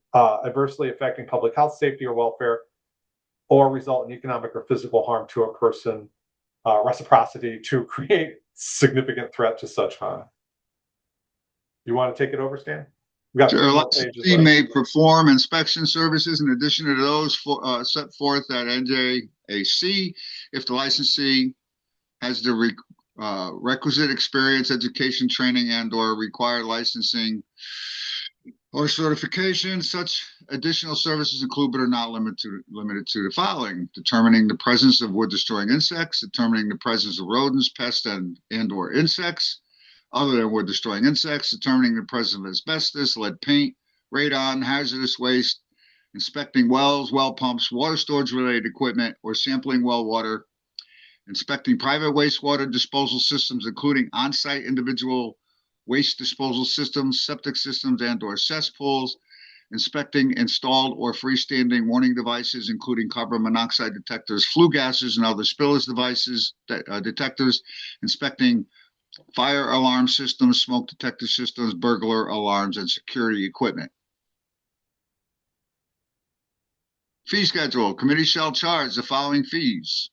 affecting public health, safety, or welfare, or result in economic or physical harm to a person, reciprocity to create significant threat to such harm. You want to take it over, Stan? Licensee may perform inspection services in addition to those set forth at NJAC if the licensee has the requisite experience, education, training, and/or required licensing or certification. Such additional services include but are not limited to the following: determining the presence of wood-destroying insects, determining the presence of rodents, pests, and/or insects other than wood-destroying insects, determining the presence of asbestos, lead paint, radon, hazardous waste, inspecting wells, well pumps, water storage-related equipment, or sampling well water, inspecting private wastewater disposal systems, including on-site individual waste disposal systems, septic systems, and/or cesspools, inspecting installed or freestanding warning devices, including carbon monoxide detectors, flue gases, and other spillage devices, detectors, inspecting fire alarm systems, smoke detector systems, burglar alarms, and security equipment. Fee schedule. Committee shall charge the following fees.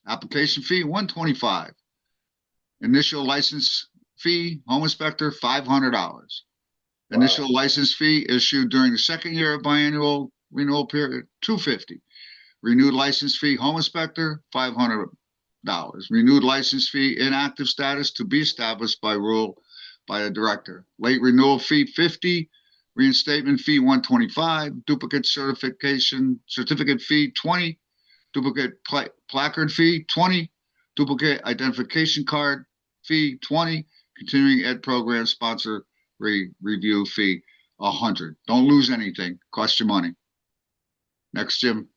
Application fee, $125. Initial license fee, home inspector, $500. Wow. Initial license fee issued during the second year of biannual renewal period, $250. Renewed license fee, home inspector, $500. Renewed license fee, inactive status to be established by rule by the director. Late renewal fee 50, reinstatement fee 125, duplicate certificate fee 20, duplicate placard fee 20, duplicate identification card fee 20, continuing ed program sponsor review fee 100. Don't lose anything. Cost you money. Next, Jim.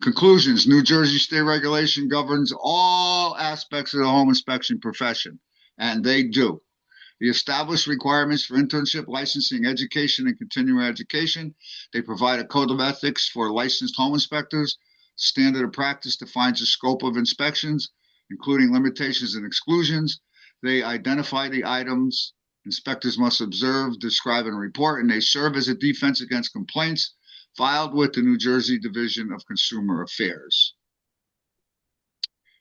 Conclusions. New Jersey state regulation governs all aspects of the home inspection profession, and they do. The established requirements for internship, licensing, education, and continuing education. They provide a code of ethics for licensed home inspectors. Standard of practice defines the scope of inspections, including limitations and exclusions. They identify the items inspectors must observe, describe, and report, and they serve as a defense against complaints filed with the New Jersey Division of Consumer Affairs.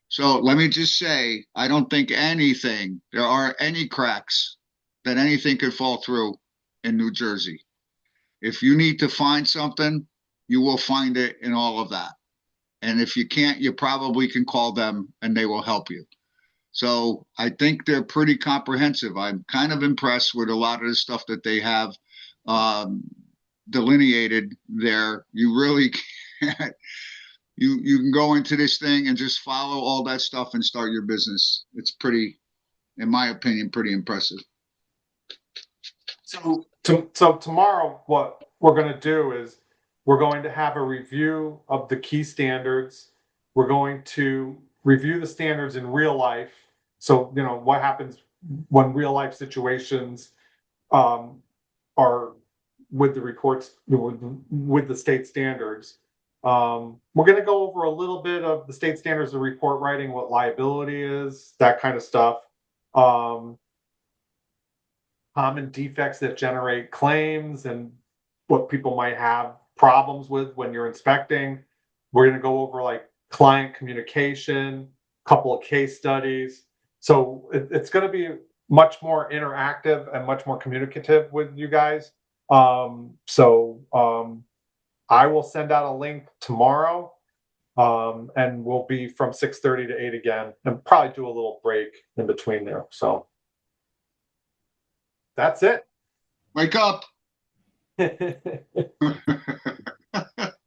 So let me just say, I don't think there are any cracks that anything could fall through in New Jersey. If you need to find something, you will find it in all of that. And if you can't, you probably can call them and they will help you. So I think they're pretty comprehensive. I'm kind of impressed with a lot of the stuff that they have delineated there. You really can't. You can go into this thing and just follow all that stuff and start your business. It's pretty, in my opinion, pretty impressive. So tomorrow, what we're going to do is we're going to have a review of the key standards. We're going to review the standards in real life. So, you know, what happens when real life situations are with the reports, with the state standards. We're going to go over a little bit of the state standards of report writing, what liability is, that kind of stuff. Common defects that generate claims and what people might have problems with when you're inspecting. We're going to go over like client communication, a couple of case studies. So it's going to be much more interactive and much more communicative with you guys. I will send out a link tomorrow, and we'll be from 6:30 to 8 again, and probably do a little break in between there. So that's it. Wake up.